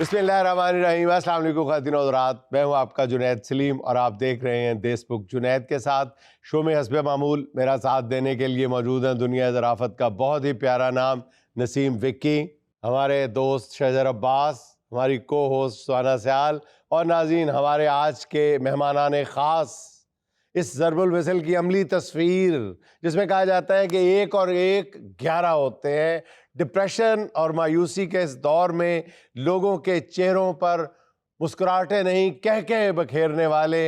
बिस्मिल्लाहिर्रहमानिर्रहीम। अस्सलाम वालेकुम ख़वातीन और हज़रात, मैं हूँ आपका जुनैद सलीम और आप देख रहे हैं देशबुक। जुनैद के साथ शो में हस्बे मामूल मेरा साथ देने के लिए मौजूद हैं दुनिया ज़राफ़त का बहुत ही प्यारा नाम नसीम विक्की, हमारे दोस्त शहजर अब्बास, हमारी को होस्ट सुहाना सयाल और नाज़रीन हमारे आज के मेहमानान ख़ास। इस ज़रबुल वसल की अमली तस्वीर जिसमें कहा जाता है कि 1 और 1 11 होते हैं। डिप्रेशन और मायूसी के इस दौर में लोगों के चेहरों पर मुस्कुराहटें नहीं कह कह बखेरने वाले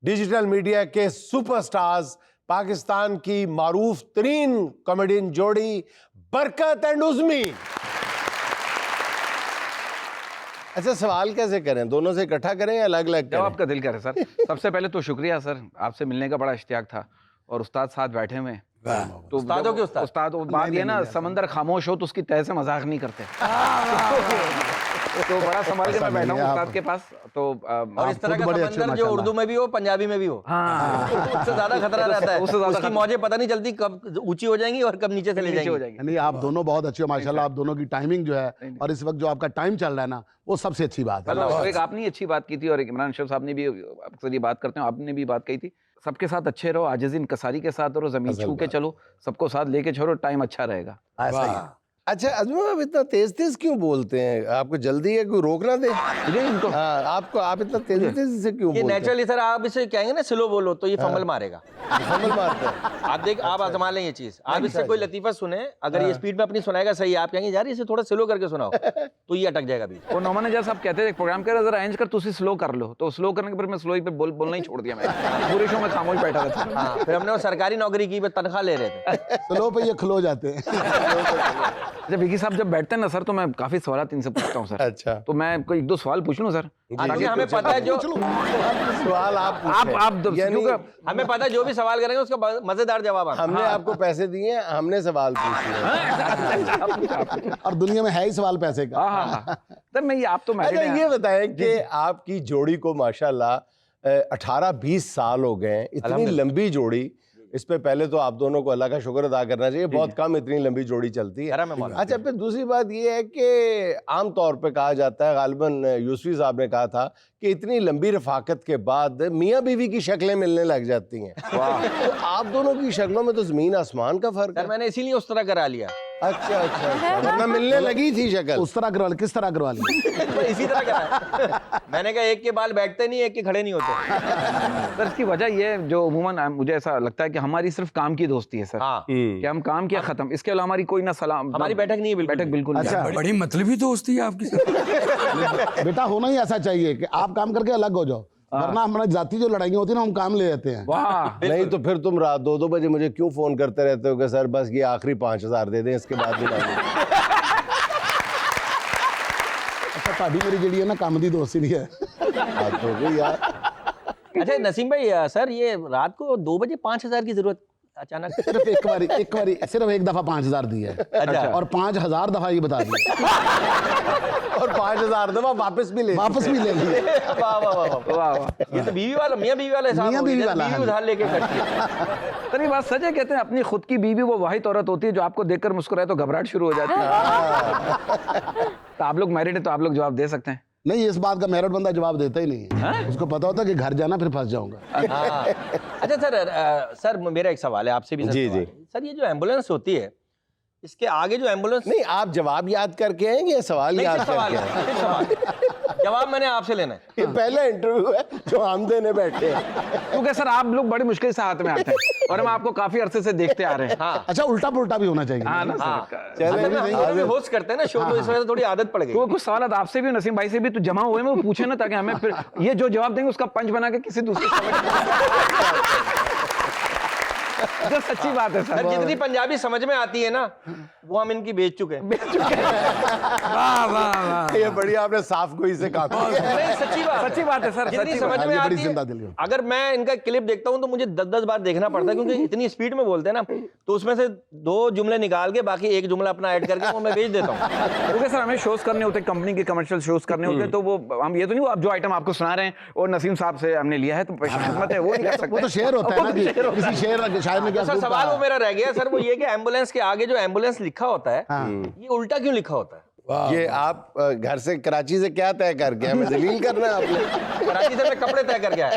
डिजिटल मीडिया के सुपरस्टार्स, पाकिस्तान की मारूफ तरीन कॉमेडियन जोड़ी बरकत एंड उज़मी। अच्छा, सवाल कैसे करें, दोनों से इकट्ठा करें या अलग अलग जब आपका दिल करे सर। सबसे पहले तो शुक्रिया सर, आपसे मिलने का बड़ा इश्तियाक था और उस्ताद साथ बैठे हुए हैं। तो उस्तादों के उस्ताद बात ये ना, समंदर खामोश हो तो उसकी तह से मजाक नहीं करते। तो बड़ा संभाल के मैं बैठा हूँ उस्ताद के पास। तो और इस तरह का समंदर जो उर्दू में भी हो, पंजाबी में भी हो, उससे ज्यादा खतरा रहता है। उसकी मौजें पता नहीं चलती कब ऊंची हो जाएंगी और कब नीचे चली जाएंगी। नहीं, आप दोनों बहुत अच्छे हो माशाल्लाह। आप दोनों की टाइमिंग जो है और इस वक्त जो आपका टाइम चल रहा है ना, वो सबसे अच्छी बात है। एक आपने अच्छी बात की थी और इमरान शरीफ साहब ने भी अक्सर ये बात करते हैं, आपने भी बात कही थी, सबके साथ अच्छे रहो, आजिज़ इंकसारी के साथ रहो, जमीन छू के चलो, सबको साथ लेके चलो, टाइम अच्छा रहेगा। अच्छा अजमल, आप इतना तेज तेज क्यों बोलते हैं? आपको जल्दी है, कोई रोक ना दे इनको? आपको आप इतना तेजी तेजी से क्यों बोलते हैं? नेचुरली सर, आप इसे कहेंगे ना स्लो बोलो तो ये फंबल मारेगा। फंबल मारता है। आप देख, आप आजमा लें ये चीज। आप इससे कोई लतीफा सुने, अगर ये स्पीड में अपनी सुनाएगा सही, आप कहेंगे यार इसे थोड़ा स्लो करके सुनाओ, तो ये अटक जाएगा बीच। वो नौमान जैसा आप कहते थे प्रोग्राम कर जरा एंज कर, तुम स्लो कर लो, तो स्लो करने के बाद मैं स्लो ही पे बोलना ही छोड़ दिया। मैं पूरे शो में खामोश बैठा था। फिर हमने वो सरकारी नौकरी की, तनख्वाह ले रहे थे, स्लो पे ये खलो जाते हैं। जब विकी साहब जब बैठते हैं ना सर, तो मैं काफी सवाल इनसे पूछता हूँ सर। अच्छा, तो मैं कोई 1-2 सवाल पूछ लूँ सर? ताकि हमें पता है जो सवाल आप हमें पता है जो भी सवाल करेंगे उसका मजेदार जवाब आएगा। हमने आपको पैसे दिए, हमने सवाल पूछे और दुनिया में है ही सवाल पैसे का। तब मैं ये आप तो अच्छा, ये बताएं कि आपकी जोड़ी को माशाल्लाह 18-20 साल हो गए, इतनी लंबी जोड़ी। इस पे पहले तो आप दोनों को अल्लाह का शुक्र अदा करना चाहिए, बहुत कम इतनी लंबी जोड़ी चलती है। अच्छा, फिर दूसरी बात ये है कि आम तौर पे कहा जाता है, गालिबन यूसुफी साहब ने कहा था कि इतनी लंबी रफाकत के बाद मियाँ बीवी की शक्लें मिलने लग जाती हैं। तो आप दोनों की शक्लों में तो जमीन आसमान का फर्क है। मैंने इसीलिए उस तरह करा लिया। अच्छा, वरना मिलने लगी थी शक्ल। उस तरह करवा ली, किस तरह करवा ली? इसी तरह करा। मैंने कहा एक के बाल बैठते नहीं, एक के खड़े नहीं होते। सर इसकी वजह ये जो अमूमन मुझे ऐसा लगता है कि हमारी सिर्फ काम की दोस्ती है सर। कि हम काम किया खत्म, इसके अलावा हमारी कोई ना सलाम, हमारी बैठक नहीं है, बैठक बिल्कुल नहीं। अच्छा, बड़ी मतलबी दोस्ती है आपकी। बेटा होना ही ऐसा चाहिए कि आप काम करके अलग हो जाओ, वरना हमारी जाति जो लड़ाइयाँ होती है ना, हम काम ले जाते हैं। वाह, नहीं तो फिर तुम रात 2-2 बजे मुझे क्यों फोन करते रहते हो कि सर बस ये आखिरी 5000 दे दें, इसके बाद नहीं। अच्छा, ताड़ी मेरी जड़ी है ना, काम दी दोस्ती नहीं है। बात हो गई यार। अच्छा नसीम भाई, सर ये रात को 2 बजे 5000 की जरूरत अचानक? सिर्फ एक बारी सिर्फ एक दफा 5000 दी है। अच्छा। और 5000 दफा ये बता दिया और 5000 दफा वापस भी ले लिए। वाह वाह वाह वाह, ये तो बीवी वाला, मियाँ बीवी वाला हिसाब हो गया, बीवी उधार लेके कटती है। सर ये बात सच है, कहते हैं अपनी खुद की बीवी वो वाहिद औरत होती है जो आपको देखकर मुस्कुराए तो घबराहट शुरू हो जाती है। तो आप लोग मैरिड है तो आप लोग जवाब दे सकते हैं। नहीं, इस बात का मैरिड बंदा जवाब देता ही नहीं है। उसको पता होता है कि घर जाना फिर फंस जाऊंगा। अच्छा सर मेरा एक सवाल है आपसे भी। जी जी सर, ये जो एम्बुलेंस होती है, इसके आगे जो एम्बुलेंस, नहीं आप जवाब याद करके आएंगे या सवाल याद करके आएंगे? जवाब मैंने आपसे लेना है। ये पहला इंटरव्यू है जो हम देने बैठे हैं, क्योंकि सर आप लोग बड़ी मुश्किल से हाथ में आते हैं और हम आपको काफी अरसे से देखते आ रहे हैं। हाँ। अच्छा, उल्टा पुल्टा भी होना चाहिए। हाँ ना चलिए, होस्ट करते हैं ना शो, तो इस वजह से थोड़ी आदत पड़ गई। तो कुछ सवाल आपसे भी नसीम भाई से भी तो जमा हुए हैं, वो पूछे ना, ताकि हमें फिर ये जो जवाब देंगे उसका पंच बना के किसी दूसरे जो सच्ची बात है सर। जितनी पंजाबी समझ में आती है ना, वो हम इनकी बेच चुके हैं। वाह वाह वाह, ये बढ़िया, आपने साफ गोई से काम किया। सच्ची बात है सर, जितनी समझ में आती है। अगर मैं इनका क्लिप देखता हूँ तो मुझे 10-10 बार देखना पड़ता है, क्योंकि इतनी स्पीड में बोलते हैं ना, तो उसमें से 2 जुमले निकाल के बाकी एक जुमला अपना ऐड करके वो मैं बेच देता हूँ। क्योंकि सर हमें शोज करने होते हैं, कंपनी के कमर्शियल शोज करने होते हैं, तो वो हम ये तो नहीं, आप जो आइटम आपको सुना रहे हैं और नसीम साहब से हमने लिया है तो खिदमत है, वो नहीं कर सकते। वो तो शेयर होता है ना, किसी शेयर शायद में क्या। सवाल वो मेरा रह गया सर, वो ये कि एम्बुलेंस के आगे जो एम्बुलेंस लिखा होता है, ये उल्टा क्यों लिखा होता है? ये आप घर से कराची से क्या तय करके हमें जलील करना है आपने? कराची से मैं कपड़े तय करके आया।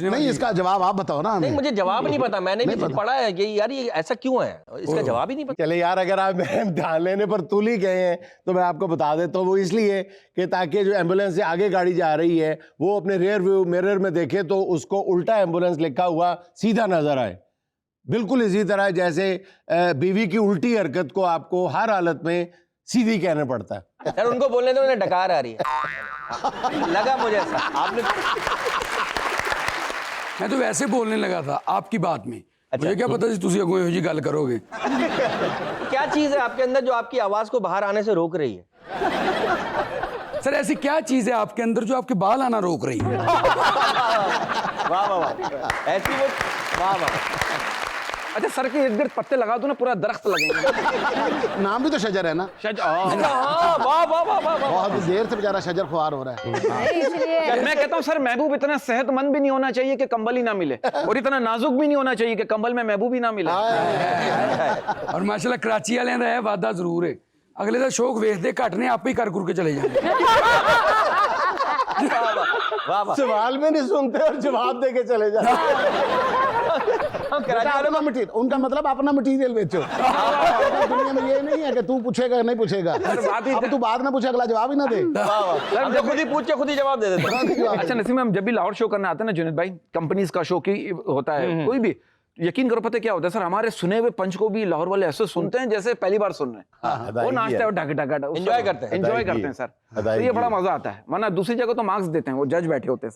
नहीं, इसका जवाब आप बताओ ना नहीं, हमें। मुझे जवाब नहीं पता, मैंने भी पढ़ा है कि यार ये ऐसा क्यों है, इसका जवाब ही नहीं पता। चले यार, अगर आप मेरे ध्यान लेने पर तुल ही गए हैं तो मैं आपको बता देता हूँ। वो इसलिए कि ताकि जो एम्बुलेंस से आगे गाड़ी जा रही है वो अपने रियर व्यू मिरर में देखे तो उसको उल्टा एम्बुलेंस लिखा हुआ सीधा नजर आए। बिल्कुल इसी तरह जैसे बीवी की उल्टी हरकत को आपको हर हालत में सीधी कहना पड़ता है। यार उनको बोलने दो, उन्हें डकार आ रही है। लगा मुझे ऐसा आपने। मैं तो वैसे बोलने लगा था आपकी बात में। मुझे क्या पता तुसी अगों ਇਹੋ ਜਿਹੀ ਗੱਲ करोगे। क्या चीज है आपके अंदर जो आपकी आवाज को बाहर आने से रोक रही है? सर ऐसी क्या चीज है आपके अंदर जो आपके बाल आना रोक रही है? वाह वाह वाह, ऐसी वो, वाह वाह। अच्छा सर के इर्द गिर्द पत्ते लगा दो ना, पूरा दरख्त लगेंगे। नाम भी तो शजर है ना। हाँ, वाह वाह वाह वाह। बहुत देर से बेचारा शजर खुआर हो रहा है। मैं कहता हूँ सर, महबूब इतना सेहतमंद भी नहीं होना चाहिए कि कंबल ही ना मिले, और इतना नाजुक भी नहीं होना चाहिए कि कंबल में महबूब ही ना मिले। और माशाल्लाह कराची वाले दा है वादा जरूर है, अगले दा शौक वेखदे घट ने आपे ही कर के चले जाएंगे। वाह वाह। सवाल में नहीं सुनते और जवाब दे के चले जाते। अपना मटीरियल, उनका मतलब अपना मटीरियल बेचो। दुनिया में ये नहीं है कि तू पूछेगा नहीं पूछेगा, अब तू बाद में पूछे अगला जवाब ही ना दे। हम तो खुद ही पूछ के खुद ही जवाब दे देते। अच्छा नसीम, हम जब भी लाहौर शो करने आते हैं ना जुनेद भाई, कंपनीज का शो की होता है कोई भी, यकीन करो पता क्या होता है सर, हमारे सुने हुए पंच को भी लाहौर वाले ऐसे सुनते हैं जैसे पहली बार सुन रहे हैं। वो नाचते हैं, ढक ढक एंजॉय करते हैं, एंजॉय करते हैं सर। तो ये बड़ा मजा आता है, वरना दूसरी जगह तो मार्क्स देते हैं, वो जज बैठे होते हैं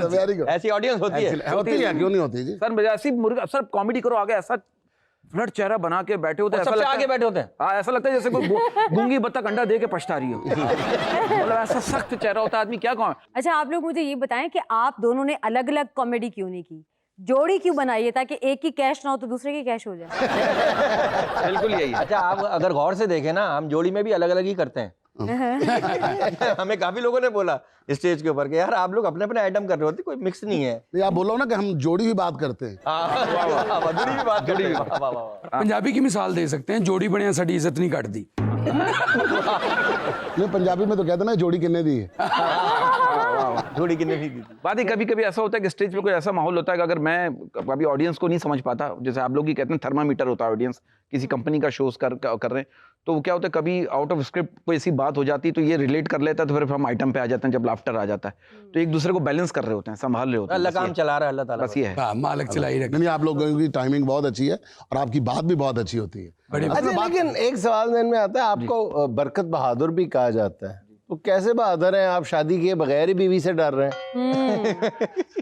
वेरी गुड। ऐसी ऑडियंस होती है। होती है, क्यों नहीं होती जी? सर ऐसी मुर्गा सर, कॉमेडी करो आगे, ऐसा फ्लड चेहरा बना के बैठे होते हैं, सबसे आगे बैठे होते हैं। हाँ, ऐसा लगता है जैसे कोई गूंगी बत्तख अंडा दे के पछता रही हो। मतलब ऐसा सख्त चेहरा होता है, आदमी क्या कहूँ। अच्छा आप लोग मुझे ये बताएं कि आप दोनों ने अलग अलग कॉमेडी क्यों नहीं की, जोड़ी क्यों बनाई है, ताकि एक की कैश ना हो तो दूसरे की कैश हो जाए। बिल्कुल यही है। अच्छा आप अगर गौर से देखें ना, हम जोड़ी में भी अलग अलग ही करते हैं। हमें काफी लोगों ने बोला स्टेज के ऊपर कि यार आप लोग अपने अपने आइटम कर रहे होते, कोई मिक्स नहीं है। ये आप बोलो ना कि हम जोड़ी भी बात करते हैं। जोड़ी की बात जोड़ी। पंजाबी की मिसाल दे सकते हैं, जोड़ी बनिया साडी इज्जत नहीं कट दी। नहीं, पंजाबी में तो कहते ना जोड़ी किन्ने दी है। जोड़ी किन्ने दी थी। बात ही कभी कभी ऐसा होता है कि स्टेज पे कोई ऐसा माहौल होता है कि अगर मैं कभी ऑडियंस को नहीं समझ पाता, जैसे आप लोग ही कहते हैं थर्मामीटर होता है ऑडियंस, किसी कंपनी का शोज कर रहे हैं, तो क्या होता है कभी आउट ऑफ स्क्रिप्ट कोई ऐसी बात हो जाती है तो ये रिलेट कर लेता है, तो फिर हम आइटम पे आ जाते हैं जब लाफ्टर आ जाता है, तो एक दूसरे को बैलेंस कर रहे होते हैं, संभाल रहे होते हैं। अल्लाह काम चला रहा है, अल्लाह ताला बस ये है। मालिक चलाई रखे। नहीं, आप लोगों की टाइमिंग बहुत अच्छी है और आपकी बात भी बहुत अच्छी होती है। अच्छा, लेकिन एक सवाल ध्यान में आता है, आपको बरकत बहादुर भी कहा जाता है, तो कैसे बहादुर हैं आप? शादी किए बगैर ही बीवी से डर रहे हैं।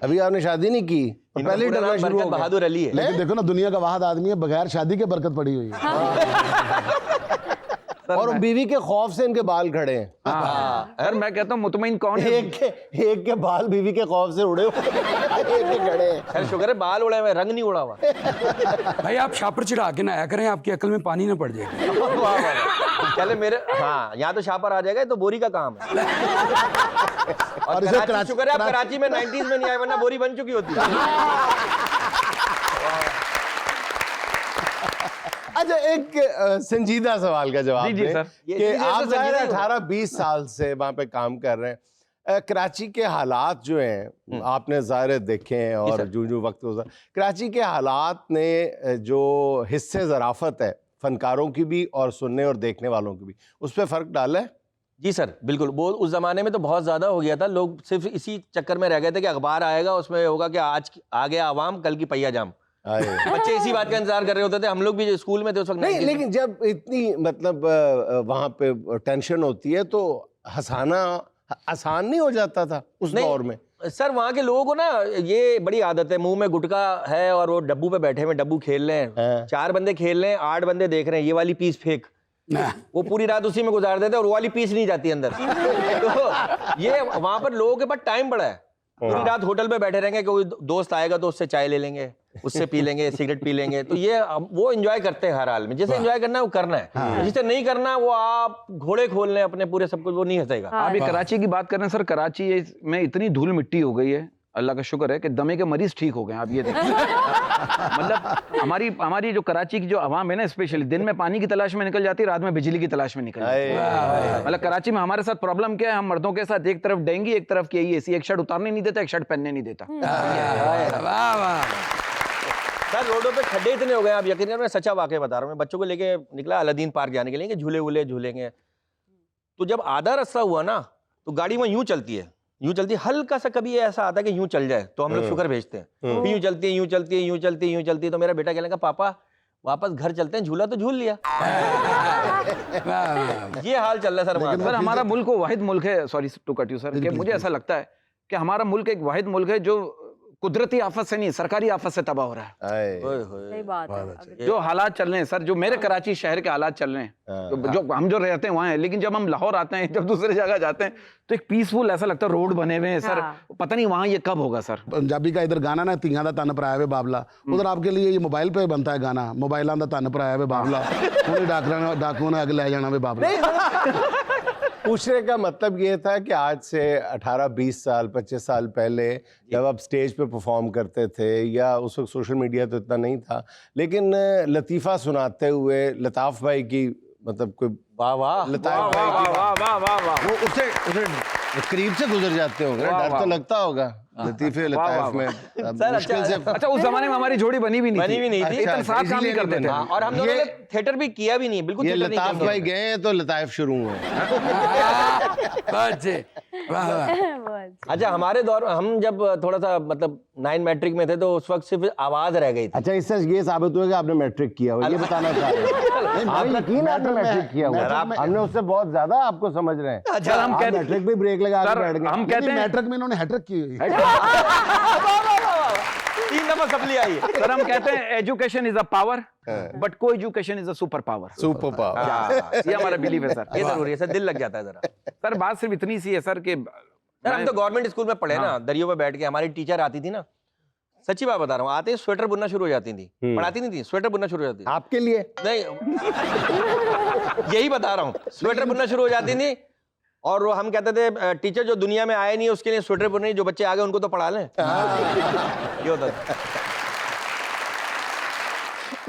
अभी आपने शादी नहीं की और पहले ही डरना शुरू हो गया। बहादुर अली है। लेकिन देखो ना, दुनिया का वाहिद आदमी है बगैर शादी के बरकत पड़ी हुई है। और बीवी के खौफ से इनके बाल खड़े हैं। सर मैं कहता हूँ मुतमईन कौन है? एक के बाल बीवी के खौफ से उड़े हुए, एक के खड़े हैं। खैर शुक्र है बाल उड़े हुए, रंग नहीं उड़ा हुआ। भाई आप शापर चढ़ा के ना आया करें, आपकी अकल में पानी ना पड़ जाए। चले मेरे, हाँ यहाँ तो शापर आ जाएगा, तो बोरी का काम है। और इसे कराची, शुक्र है आप कराची में 90s में नहीं आए, वरना बोरी बन चुकी होती। अच्छा, एक संजीदा सवाल का जवाब जी दें सर। कि आप 18-20 साल से वहां पे काम कर रहे हैं। कराची के हालात जो हैं आपने ज़ाहिर देखे हैं, और जो वक्त गुजरा, कराची के हालात ने जो हिस्से ज़राफ़त है फनकारों की भी और सुनने और देखने वालों की भी, उस पर फ़र्क डाला है? जी सर बिल्कुल। वो उस ज़माने में तो बहुत ज़्यादा हो गया था, लोग सिर्फ इसी चक्कर में रह गए थे कि अखबार आएगा, उसमें होगा कि आज आ गया आवाम, कल की पहिया जाम। बच्चे इसी बात का इंतजार कर रहे होते थे, हम लोग भी स्कूल में थे उस वक्त। नहीं, लेकिन जब इतनी मतलब वहाँ पे टेंशन होती है तो हंसाना आसान नहीं हो जाता था उस दौर में? सर वहाँ के लोगों को ना ये बड़ी आदत है, मुंह में गुटखा है और वो डब्बू पे बैठे हुए, डब्बू खेल रहे हैं, 4 बंदे खेल रहे हैं, 8 बंदे देख रहे हैं, ये वाली पीस फेंक, वो पूरी रात उसी में गुजार देते हैं और वो वाली पीस नहीं जाती अंदर। तो ये वहाँ पर लोगों के पास टाइम बड़ा है, पूरी रात होटल पे बैठे रहेंगे, कोई दोस्त आएगा तो उससे चाय ले लेंगे, उससे पी लेंगे, सिगरेट पी लेंगे, तो ये वो एंजॉय करते हैं हर हाल में। जिसे एंजॉय करना है वो करना है, जिसे नहीं करना वो आप घोड़े खोल लें अपने पूरे, सब कुछ, वो नहीं हंसेगा। आप कराची की बात कर रहे हैं सर, कराची में इतनी धूल मिट्टी हो गई है अल्लाह का शुक्र है कि दमे के मरीज ठीक हो गए हैं। आप ये देखिए मतलब हमारी जो कराची की जो आवाम है ना, स्पेशली दिन में पानी की तलाश में निकल जाती है, रात में बिजली की तलाश में निकल जाती है। मतलब कराची में हमारे साथ प्रॉब्लम क्या है, हम मर्दों के साथ एक तरफ डेंगी, एक तरफ की एसी, एक शर्ट उतारने नहीं देता, एक शर्ट पहनने नहीं देता। वाह वाह। सर रोडों पे खड्डे इतने हो गए, आप यकीन करें, मैं सच्चा वाकया बता रहा हूँ। मैं बच्चों को लेके निकला अलादीन पार्क जाने के लिए कि झूले वूले झूलेंगे, तो जब आधा रास्ता हुआ ना तो गाड़ी वहाँ यूं चलती है, हल्का सा कभी ऐसा आता है कि यूं चल जाए तो हम लोग शुक्र भेजते हैं, यूं चलती है, यूं चलती है, यूं चलती है, यूं चलती है। तो मेरा बेटा कहने लगा पापा वापस घर चलते हैं, झूला तो झूल लिया। ये हाल चल रहा है सर वहाँ पे। सर हमारा मुल्क वो वाहिद मुल्क है, sorry to cut you sir, कि मुझे ऐसा लगता है कि हमारा मुल्क एक वाहिद मुल्क है जो कुदरती आफत से नहीं, सरकारी आफत से तबाह हो रहा है। सही बात है। जो हालात चल रहे हैं सर, जो मेरे कराची शहर के हालात चल रहे हैं, जो हम जो रहते हैं वहाँ है, लेकिन जब हम लाहौर आते हैं, जब दूसरी जगह जाते हैं तो एक पीसफुल ऐसा लगता है, रोड बने हुए हैं सर, पता नहीं वहाँ ये कब होगा सर। पंजाबी का इधर गाना ना, तिंगा दा तन पराया वे बाबला, उधर आपके लिए ये मोबाइल पे बनता है गाना, मोबाइल दा तन पराया वे बाबला, उन्हें डाकुओं ने आगे ले जाना वे बाबला। पूछने का मतलब ये था कि आज से 18-20 साल 25 साल पहले जब आप स्टेज पे परफॉर्म करते थे, या उस वक्त सोशल मीडिया तो इतना नहीं था, लेकिन लतीफ़ा सुनाते हुए लताफ़ भाई की, मतलब कोई वाह वाह लताफ़ भाई की वो उसे करीब से गुजर जाते होंगे, डर तो लगता होगा लतीफ़े लताफ़ में। सर मुश्किल से अच्छा उस जमाने में हमारी जोड़ी बनी भी नहीं थी, इतना साफ काम नहीं करते थे, और हम लोगों ने थिएटर भी किया भी नहीं, बिल्कुल ये थिएटर नहीं लताफ़ किया। भाई गए हैं तो लताफ़ शुरू हुए। वाह वाह। अच्छा हमारे दौर हम जब थोड़ा सा मतलब 9 मैट्रिक में थे तो उस वक्त सिर्फ आवाज रह गई थी। अच्छा, इससे ये साबित हुआ कि आपने मैट्रिक किया हो, ये बताना चाह रहे हैं। आपने यकीन है आपने मैट्रिक किया हुआ, हमने उससे बहुत ज्यादा आपको समझ रहे हैं। सर हम कहते मैट्रिक भी ब्रेक लगा के बैठ गए। हम कहते हैं मैट्रिक में इन्होंने हैट्रिक की हुई है। 3 दफा सप्ली आई है। सर हम कहते हैं education is a power but को education is a super power. Super power, ये हमारा बिलीव है सर। ये जरूरी है सर, दिल लग जाता है जरा। सर बात सिर्फ इतनी सी है सर कि सर हम तो गवर्नमेंट स्कूल में पढ़े ना, दरियों पे बैठ के हमारी टीचर आती थी ना, सच्ची बात बता रहा हूँ, आते ही स्वेटर बुनना शुरू हो जाती थी, पढ़ाती नहीं थी, स्वेटर बुनना शुरू हो जाती थी। आपके लिए नहीं यही बता रहा हूँ, स्वेटर बुनना शुरू हो जाती थी, और वो हम कहते थे टीचर जो दुनिया में आए नहीं उसके लिए स्वेटर बुन रही, जो बच्चे आ गए उनको तो पढ़ा लें। ये होता था।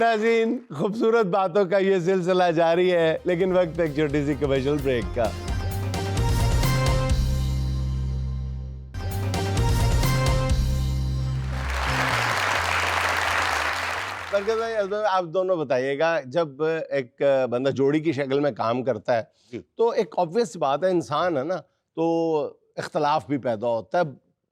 नाज़रीन, खूबसूरत बातों का ये सिलसिला जारी है, लेकिन वक्त एक छोटी सी कमर्शियल ब्रेक का। बरकत भाई, आप दोनों बताइएगा, जब एक बंदा जोड़ी की शक्ल में काम करता है तो एक ऑब्वियस बात है, इंसान है ना, तो इख्तलाफ भी पैदा होता है।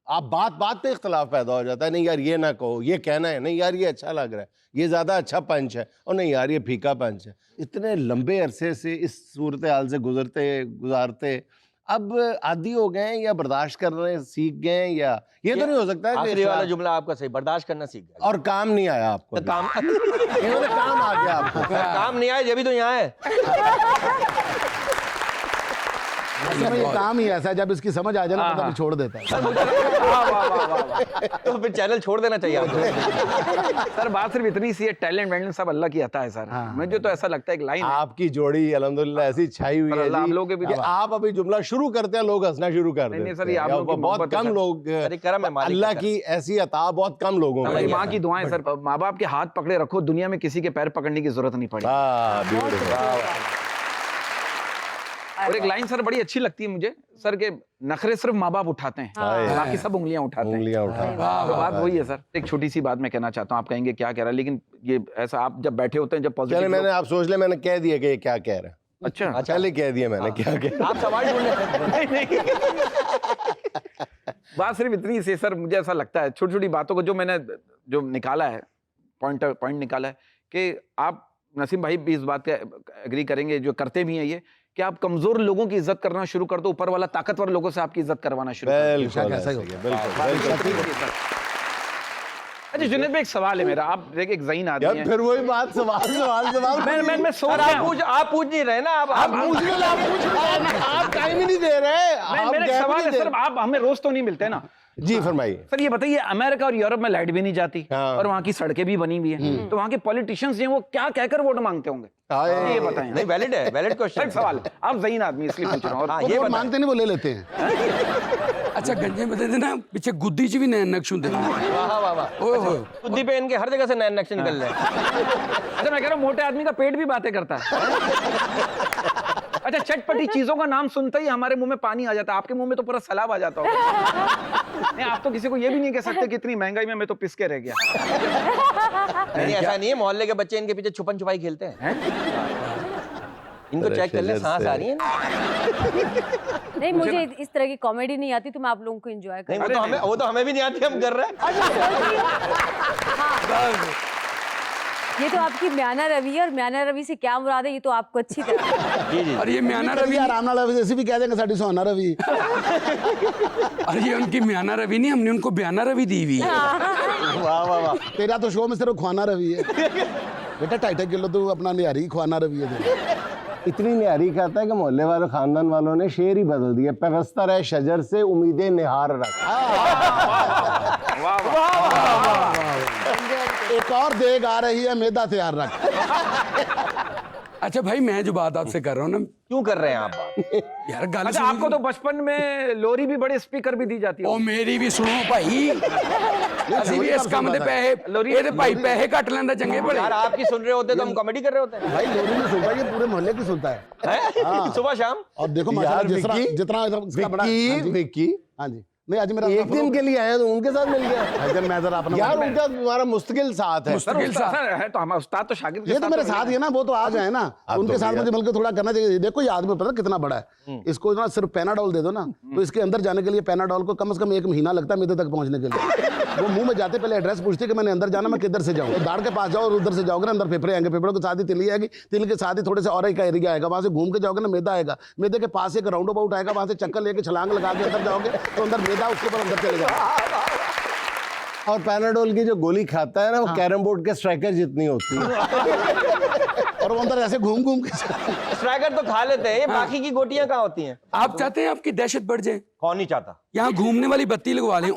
आप बात पे इख्तलाफ पैदा हो जाता है, नहीं यार ये ना कहो, ये कहना है, नहीं यार ये अच्छा लग रहा है, ये ज़्यादा अच्छा पंच है, और नहीं यार ये फीका पंच है। इतने लंबे अरसे से इस सूरत हाल से गुजारते अब आदी हो गए हैं, या बर्दाश्त करने सीख गए हैं, या ये तो नहीं हो सकता है आखिरी वाला जुमला आपका सही, बर्दाश्त करना सीख गए और काम नहीं आया आपको? काम इन्होंने काम आ गया आपको। काम नहीं आया, जब भी तो यहाँ है। असल में ये काम ही ऐसा है, जब इसकी समझ आ जाए ना पता नहीं छोड़ देता है। तो फिर चैनल छोड़ देना चाहिए आपको। सर बात सिर्फ इतनी सी है, टैलेंट वैलेंट सब अल्लाह की अता है सर। मुझे तो ऐसा लगता है एक लाइन आपकी जोड़ी अल्हम्दुलिल्लाह ऐसी छाई हुई है आप जी, लोगों के भी कि आप अभी जुमला शुरू करते हैं लोग हंसना शुरू कर नहीं, देते सर, ये आप हैं। लोगों की बहुत मोहब्बत है कम सर। लोग, अरे करम है मालिक अल्लाह का। की ऐसी अता बहुत कम लोगों हमारी में माँ की दुआएं सर, माँ बाप के हाथ पकड़े रखो, दुनिया में किसी के पैर पकड़ने की जरूरत नहीं पड़ी। और एक लाइन सर बड़ी अच्छी लगती है मुझे सर, के नखरे सिर्फ माँ बाप उठाते हैं, बाकी सब उंगलियां उठाते हैं। उंगलियां उठा। तो बात वही है सर। एक छोटी सी बात मैं कहना चाहता हूँ, आप कहेंगे क्या कह रहा है, लेकिन ये ऐसा आप जब बैठे होते हैं, जब चले पॉजिटिव मैंने, आप सोच ले, मैंने कह दिया कि ये क्या कह रहा है। अच्छा पहले कह दिया मैंने क्या कह रहा है। आप सवाल ढूंढने बात सिर्फ इतनी सी सर, मुझे ऐसा लगता है छोटी छोटी बातों को जो मैंने जो निकाला है, पॉइंट निकाला है कि आप नसीम भाई भी इस बात का एग्री करेंगे, जो करते भी हैं ये, कि आप कमजोर लोगों की इज्जत करना शुरू कर दो, ऊपर वाला ताकतवर लोगों से आपकी इज्जत करवाना शुरू कर दो। बिल्कुल ऐसा ही है, बिल्कुल। अच्छा जुनेद भाई एक सवाल है मेरा, आप देखिए एक ज़हीन आदमी यार हैं। फिर वही बात, सवाल मैं सोच रहा हूं। आप पूछ नहीं रहे ना, आप आप टाइम ही नहीं दे रहे। आप मेरा gap सवाल नहीं है दे सर, आप हमें रोज तो नहीं मिलते ना जी, फरमाइए। सर। ये बताइए, अमेरिका और यूरोप में लाइट भी नहीं जाती, हाँ। और वहाँ की सड़कें भी बनी हुई है, तो वहाँ के पॉलिटिशियंस जो हैं वो क्या कहकर वोट मांगते होंगे, ये बताएं। नहीं, वैलिड है, वैलिड क्वेश्चन सर सवाल है, आप ज़हीन आदमी इसलिए पूछ रहा हूँ। हाँ, वो ये मानते नहीं, वो ले लेते हैं। ਅੱਛਾ ਗੰਜੇ ਬੰਦੇ ਦੇ ਨਾ ਪਿੱਛੇ ਗੁੱਦੀ 'ਚ ਵੀ ਨੈਣ ਨਕਸ਼ ਹੁੰਦੇ ਨੇ वाह वाह वाह ਓਏ ਹੋਏ बुद्धि पे इनके हर जगह से नए नक्शे निकल रहे हैं। अच्छा मैं कह रहा हूँ मोटे आदमी का पेट भी बातें करता है। अच्छा चटपटी चीजों का नाम सुनते ही हमारे मुंह में पानी आ जाता है, आपके मुंह में तो पूरा सैलाब आ जाता होगा। नहीं आप तो किसी को ये भी नहीं कह सकते कि इतनी महंगाई में मैं तो पिस के रह गया। नहीं ऐसा नहीं है, मोहल्ले के बच्चे इनके पीछे छुपन छुपाई खेलते हैं। इनको चेक कर ले, सांस आ रही है ना? नहीं मुझे इस तरह की कॉमेडी नहीं आती, तो मैं आप लोगों को एंजॉय नहीं कर वो तो हमें भी नहीं आती, हम कर रहे हैं। ये तो आपकी म्याना रवि है, और म्याना रवि से क्या मुराद है ये तो आपको अच्छी तरह जी जी। और ये म्याना रवि यार राम नाल रवि भी कह देंगे साड़ी सोना रवि। और ये उनकी म्याना रवि नहीं, हमने उनको बयाना रवि दी हुई है। वाह वाह वाह। तेरा तो शो में सिर्फ खुआना रवि है बेटा, 2.5 किलो तू अपना निहारी खुआना रवि है। इतनी निहारी खाता है कि मोहल्ले वाले खानदान वालों ने शेर ही बदल दिया, पैवस्ता रहे शजर से उम्मीदें निहार रख। एक और देग आ रही है, मैदा तैयार रख। अच्छा भाई मैं जो बात आपसे कर रहा हूँ ना क्यों कर रहे हैं आप बात? यार गल अच्छा आपको तो बचपन में लोरी भी बड़े स्पीकर भी दी जाती ओ है। मेरी भी सुनो भाई ਅਸੀਂ ਵੀ ਇਸ ਕੰਮ ਦੇ ਪੈਸੇ ਇਹਦੇ ਭਾਈ ਪੈਸੇ ਘੱਟ ਲੈਂਦਾ ਚੰਗੇ ਭਲੇ यार आपकी सुन रहे होते तो हम कॉमेडी कर रहे होते हैं। भाई लोरी नहीं सुनता, ये पूरे मोहल्ले की सुनता है। हैं? सुबह शाम। और देखो यार माशाल्लाह विक्की, जितना इसका बड़ा। हाँ जी, विक्की हाँ जी। नहीं आज मेरा एक दिन के लिए आया तो उनके साथ मिल गया। भाईजान मैं जरा अपना यार उनका तुम्हारा मुस्तकिल साथ है। सर उस्ताद सर है तो हम उस्ताद तो शागिर्द के ये तो मेरे तो साथ ही है ना, वो तो आ जाए ना, उनके साथ मुझे मिलकर थोड़ा करना चाहिए। देखो ये आदमी पता कितना बड़ा है, इसको ना सिर्फ पेनाडोल दे दो ना, तो इसके अंदर जाने के लिए पेनाडोल को कम से कम 1 महीना लगता है मेरे तक पहुंचने के लिए। वो मुंह में जाते पहले एड्रेस पूछते कि मैंने अंदर जाना, मैं किधर से जाऊँ। दाढ़ के पास जाओ और उधर से जाओगे ना, अंदर फेफड़े आएंगे, फेफड़ों के साथ ही तिल्ली आएगी, तिल के साथ ही थोड़े से और का एरिया आएगा, वहां से घूम के जाओगे ना मैदा आएगा, मैदे के पास एक राउंड अबाउट आएगा, वहां से चक्कर लेके छलांग लगा के अंदर जाओगे तो अंदर मैदा उसके ऊपर अंदर चले जाएगा। और पैनाडोल की जो गोली खाता है ना, वो कैरम बोर्ड के स्ट्राइकर जितनी होती है। और वो अंदर ऐसे घूम घूम के स्ट्राइकर तो खा लेते हैं, ये बाकी की गोटियां कहाँ होती हैं? आप चाहते हैं आपकी दहशत बढ़ जाए, कौन नहीं चाहता? यहाँ घूमने वाली बत्ती लगवा लें।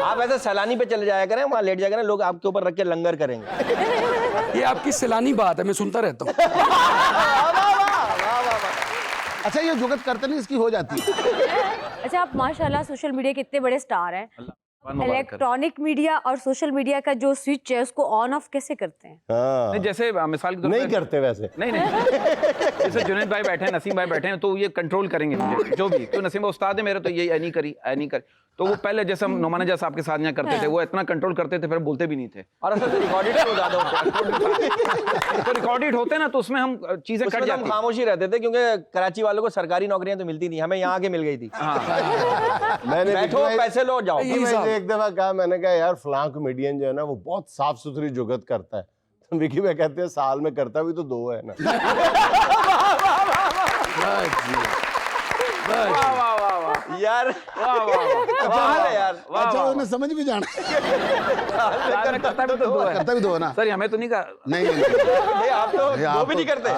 आप ऐसे सैलानी पे चले जाया करें, वहाँ लेट जाया करें, लोग आपके ऊपर रख के लंगर करेंगे। ये आपकी सैलानी बात है, मैं सुनता रहता हूँ। अच्छा ये जुगत करते नहीं, इसकी हो जाती है। अच्छा आप माशाल्लाह सोशल मीडिया के इतने बड़े स्टार हैं, इलेक्ट्रॉनिक मीडिया और सोशल मीडिया का जो स्विच है उसको ऑन ऑफ कैसे करते हैं? हाँ। नहीं जैसे मिसाल के तौर नहीं पे- करते वैसे। नहीं जैसे जुनैद भाई बैठे हैं, नसीम भाई बैठे हैं, तो ये कंट्रोल करेंगे मुझे जो भी, तो नसीम भाई उस्ताद है मेरे, तो ये नहीं करी नहीं करी, तो वो पहले जैसे हम नोमाना जैसा आपके साथ यहाँ करते थे, वो इतना कंट्रोल करते थे, फिर बोलते भी नहीं थे। और असल में रिकॉर्डेड तो ज्यादा होते हैं। तो रिकॉर्डेड होते ना, तो उसमें हम चीजें उसमें कट तो हम जाती। खामोशी रहते थे, क्योंकि कराची वालों को सरकारी नौकरियां तो मिलती नहीं, हमें यहाँ आके मिल गई थी। मैंने बैठो पैसे लो जाओ। मैंने एक दफा कहा, मैंने कहा यार फलां कॉमेडियन जो है ना वो बहुत साफ सुथरी जुगत करता है, तो विकी भाई कहते हैं साल में करता भी तो 2 है ना। यार कमाल है यार। अच्छा उन्हें समझ भी जाना करता भी तो दो है। करता भी दो है ना। सर हमें तो नहीं कहा। नहीं नहीं, आप तो वो भी नहीं करते।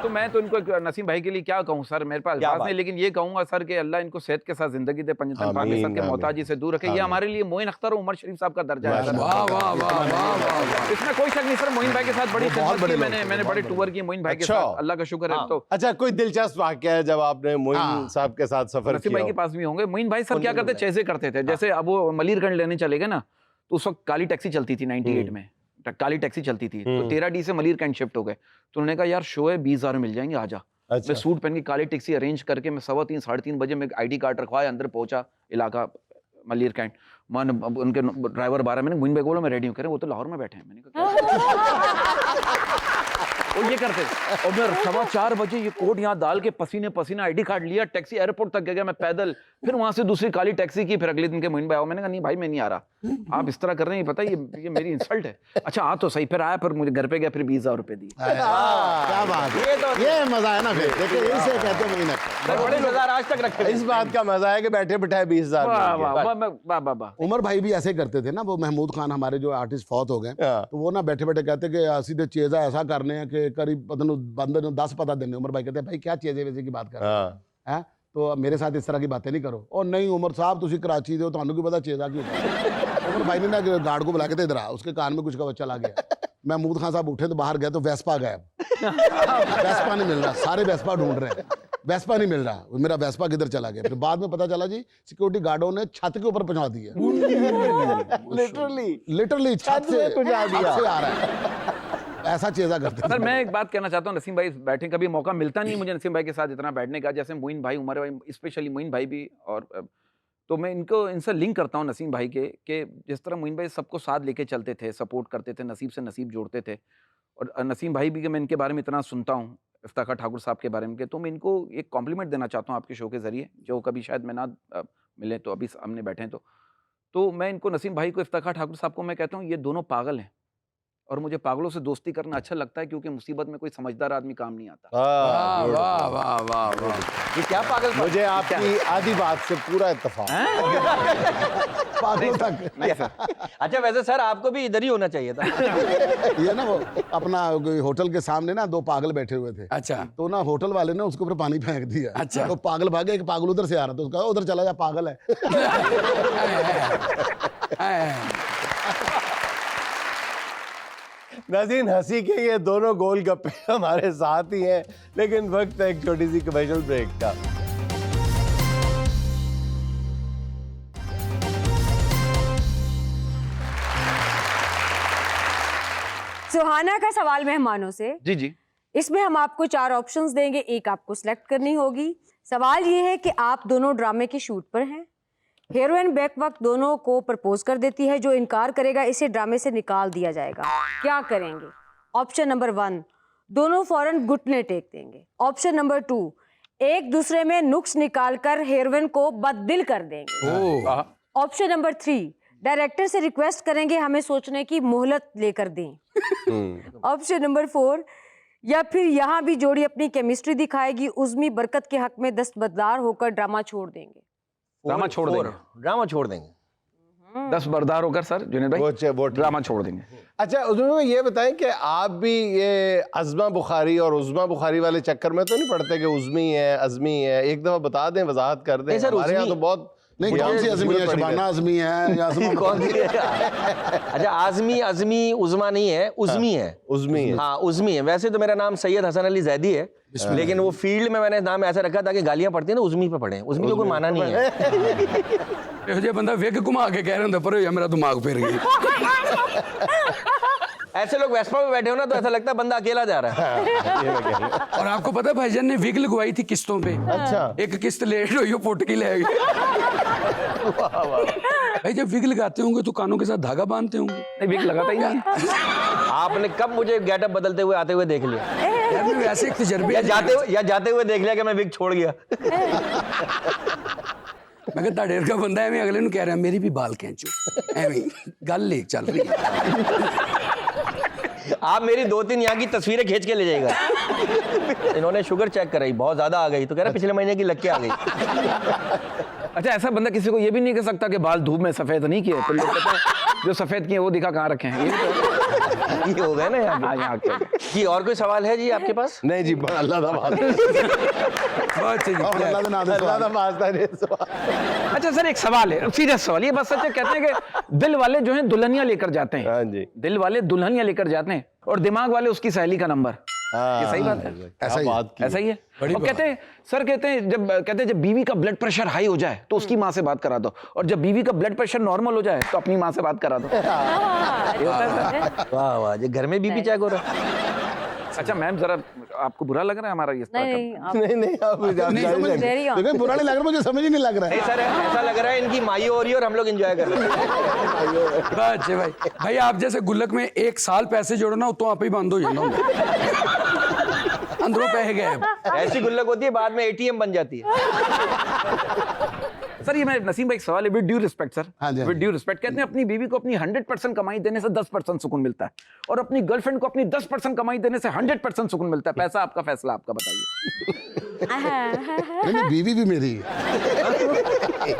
तो मैं तो इनको नसीम भाई के लिए क्या कहूँ सर, मेरे पास क्या बात बात? नहीं, लेकिन ये कहूंगा सर कि अल्लाह इनको सेहत के साथ जिंदगी दे, पंजतन आमीन, पाकिस्तान के आमीन। मोहताजी से दूर रखे। ये हमारे लिए मोइन अख्तर और उमर शरीफ साहब का दर्जा है सर। वाह वाह वाह वाह वाह। इसमें कोई शक नहीं सर, मोइन भाई के साथ बड़ी खिदमत बड़े की लोग मैंने बड़े टूर किए मोइन भाई के अच्छा। साथ, अल्लाह का शुक्र है। तो अच्छा कोई दिलचस्प वाकया है जब आपने मोइन साहब के साथ सफर नसीम किया भाई के हो? पास भी होंगे। मोइन भाई सर क्या करते, चेसे करते थे। जैसे अब वो मलीरगंज लेने चले गए ना, तो उस वक्त काली टैक्सी चलती थी 98 में, काली टैक्सी चलती थी, तो 13D से मलीरगंज शिफ्ट हो गए। तो उन्होंने कहा यार शो है 20,000 में मिल जाएंगे, आजा। अच्छा। मैं सूट पहन के काली टैक्सी अरेंज करके मैं 3:15 3:30 बजे में ID कार्ड रखवाया, अंदर पहुंचा इलाका मलीरगंज। मन उनके ड्राइवर 12 मैंने मोइन भाई बोला मैं रेडी हूँ, कह रहे वो तो लाहौर में बैठे हैं। मैंने कहा वो ये करते, और मैं 4:15 बजे ये कोट यहाँ डाल के पसीने पसीना ID कार्ड लिया, टैक्सी एयरपोर्ट तक गया मैं पैदल, फिर वहां से दूसरी काली टैक्सी की, फिर अगले दिन के मोइन भाई आओ। मैंने कहा नहीं भाई मैं नहीं आ रहा, आप इस तरह कर रहे हैं, पता है ये मेरी इंसल्ट है। अच्छा आ तो सही, फिर आया, फिर मुझे घर पे गया, फिर 20,000 रुपए दिए। क्या बात है, ये मजा है ना। फिर देखिए इसे कहते हैं महीना। सर बड़े मज़ेदार आज तक रखे। इस बात का मजा है कि बैठे बिठाए 20,000 वाह मिल गए। वाह वाह वाह वाह। उमर भाई भी ऐसे करते थे ना, वो महमूद खान हमारे जो आर्टिस्ट फौत हो गए, हाँ। तो वो ना बैठे बैठे कहते कि सीधे चेजा ऐसा करने हैं कि करीब बंदे ने 10 पता देने। उमर भाई कहते भाई क्या चेजे वैसे की बात कर रहे हाँ। हैं, तो मेरे साथ इस तरह की बातें नहीं करो। और नहीं उमर साहब तुसी कराची दे हो, ਤੁਹਾਨੂੰ की पता चेजा की होता है। उमर भाई ने ना गार्ड को बुला के इधर आ, उसके कान में कुछ का बच्चा ला गया। महमूद खान साहब उठे तो बाहर गए तो वेस्पा गायब, वेस्पा नहीं मिल रहा, सारे वेस्पा ढूंढ रहे हैं। वेस्पा नहीं मिल रहा, मेरा वेस्पा किधर चला गया। फिर बाद में पता चला जी सिक्योरिटी गार्डों ने छत के ऊपर पहुंचा दिया, लिटरली छत से पहुंचा दिया, छत से आ रहा है। ऐसा चीज़ा करते हैं। सर मैं एक बात कहना चाहता हूँ, नसीम भाई बैठे, कभी मौका मिलता नहीं मुझे नसीम भाई के साथ इतना बैठने का, जैसे मोइन भाई, उमर भाई, स्पेशली मोइन भाई भी, और तो मैं इनसे लिंक करता हूँ नसीम भाई के, कि जिस तरह मोइन भाई सबको साथ लेके चलते थे, सपोर्ट करते थे, नसीब से नसीब जोड़ते थे, और नसीम भाई भी, कि मैं इनके बारे में इतना सुनता हूँ, इफ्ताखार ठाकुर साहब के बारे में, तो मैं इनको एक कॉम्प्लीमेंट देना चाहता हूँ आपके शो के जरिए, जो कभी शायद मैं ना मिले, तो अभी सामने बैठे हैं, तो मैं इनको, नसीम भाई को, इफ्ताखार ठाकुर साहब को मैं कहता हूँ, ये दोनों पागल हैं, और मुझे पागलों से दोस्ती करना अच्छा लगता है, क्योंकि मुसीबत में कोई समझदार आदमी काम नहीं आता। वाह वाह वाह वाह वाह। ये क्या पागल, मुझे आपकी आधी बात से पूरा इत्तेफाक। पागलों तक नहीं सर। अच्छा वैसे सर आपको भी इधर ही होना चाहिए था। ये ना वो अपना होटल के सामने ना दो पागल बैठे हुए थे, अच्छा तो ना होटल वाले ने उसके ऊपर पानी फेंक दिया। अच्छा। तो पागल भागे, एक पागल उधर से आ रहा था, उसका उधर चला जा, पागल है। नाज़रीन, हंसी के ये दोनों गोलगप्पे हमारे साथ ही हैं, लेकिन वक्त है एक छोटी सी कमर्शियल ब्रेक का। सुहाना का सवाल मेहमानों से। जी जी। इसमें हम आपको 4 ऑप्शंस देंगे, एक आपको सिलेक्ट करनी होगी। सवाल ये है कि आप दोनों ड्रामे के शूट पर हैं, हीरोइन बैक वक्त दोनों को प्रपोज कर देती है, जो इनकार करेगा इसे ड्रामे से निकाल दिया जाएगा, क्या करेंगे? ऑप्शन नंबर 1, दोनों फौरन घुटने टेक देंगे। ऑप्शन नंबर 2, एक दूसरे में नुक्स निकालकर हीरोइन को बददिल कर देंगे। ऑप्शन नंबर 3, डायरेक्टर से रिक्वेस्ट करेंगे हमें सोचने की मोहलत लेकर दें। ऑप्शन नंबर 4, या फिर यहाँ भी जोड़ी अपनी केमिस्ट्री दिखाएगी, उज़मी बरकत के हक में दस्तबरदार होकर ड्रामा छोड़ देंगे। ड्रामा छोड़ देंगे, ड्रामा छोड़ देंगे। 10 बरदार होकर सर जुनैद भाई वो ड्रामा छोड़ देंगे। अच्छा, उसमें ये बताएं कि आप भी ये अज़मा बुखारी और उज़मा बुखारी वाले चक्कर में तो नहीं पड़ते कि उज़मी है, अज़मी है? एक दफ़ा बता दें, वजाहत कर दें। नहीं सर, हमारे यहाँ तो उज़मी- बहुत नहीं, कौन सी अज़मी है? शबाना अज़मी है या अज़मा? कौन सी? अच्छा आज़मी, अज़मी, उज़मा नहीं है, उज़मी है। उज़मी है। हाँ उज़मी है। वैसे तो मेरा नाम सैयद हसन अली जैदी है, लेकिन वो फील्ड में मैंने नाम ऐसा रखा था कि गालियां पड़ती है ना, उज़मी पे पढ़े। उज़मी को कोई माना नहीं है। ये बंदा विग घुमा के कह रहा था, पर मेरा दिमाग फिर गया। ऐसे लोग वेस्पा पे बैठे हो ना, तो ऐसा लगता है बंदा अकेला जा रहा है। और आपको पता है भाईजान ने विग लगवाई थी किस्तों पे। अच्छा। एक किस्त लेट हुई, वो पुट की ले गई। भाई जब विग लगाते होंगे तो कानों के साथ धागा बांधते होंगे? नहीं, विग लगाता ही नहीं है। आपने कब मुझे गेटअप बदलते हुए आते हुए देख लिया? यार मैं वैसे एक तजर्बे या जाते हुए देख लिया कि मैं विग छोड़ गया? मैं कहता ढेर का बंदा है, मैं अगले ਨੂੰ ਕਹਿ ਰਿਹਾ मेरी भी बाल खींचो, ਐਵੇਂ ਗੱਲ ले चल रही है। आप मेरी 2-3 यहाँ की तस्वीरें खींच के ले जाएगा। इन्होंने शुगर चेक कराई, बहुत ज्यादा आ गई, तो कह रहा पिछले महीने की लग के आ गई। अच्छा, ऐसा बंदा किसी को ये भी नहीं कह सकता कि बाल धूप में सफेद नहीं किए, तो लोग कहते हैं जो सफेद किए वो दिखा कहाँ रखे हैं। ये हो गया ना यहाँ के। जी और कोई सवाल है जी आपके पास? नहीं जी, अल्लाह दा वास्ता। बहुत सही। और अल्लाह के नाम से अल्लाह दा सवाल। वास्ता नहीं सवाल। अच्छा सर, एक सवाल है, सीरियस सवाल, ये बस सच है, कहते हैं कि दिल वाले जो हैं दुल्हनिया लेकर जाते हैं। हाँ जी। दिल वाले दुल्हनिया लेकर जाते हैं, और दिमाग वाले उसकी सहेली का नंबर। हाँ, ये सही बात है? ऐसा ही है। बात की। ऐसा ही है। और कहते हैं सर, कहते हैं जब बीवी का ब्लड प्रेशर हाई हो जाए तो उसकी माँ से बात करा दो, और जब बीवी का ब्लड प्रेशर नॉर्मल हो जाए तो अपनी माँ से बात करा दो। ये होता है सर। वाह वाह, ये घर में बीपी चेक हो रहा है। अच्छा मैम, जरा आपको बुरा लग रहा है हमारा ये नहीं, आप नहीं आप very on. देखो बुरा नहीं लग रहा, मुझे समझ ही नहीं लग रहा नहीं है। सर, ऐसा लग रहा है इनकी माई हो रही है और हम लोग एंजॉय कर रहे हैं। अच्छे भाई, भाई आप जैसे गुल्लक में 1 साल पैसे जोड़ो ना, तो आप ही बंद हो जाना, अंदरों पैसे गए। ऐसी गुल्लक होती है, बाद में एटीएम बन जाती है। सर ये मैं नसीम भाई एक सवाल है, विद ड्यू रिस्पेक्ट सर, हाँ जी, हाँ विद जी। ड्यू रिस्पेक्ट, कहते हैं अपनी बीवी को अपनी 100% कमाई देने से 10% सुकून मिलता है, और अपनी गर्लफ्रेंड को अपनी 10% कमाई देने से 100% सुकून मिलता है। पैसा आपका फैसला, आपका बताइए। नहीं, बीवी भी मेरी है।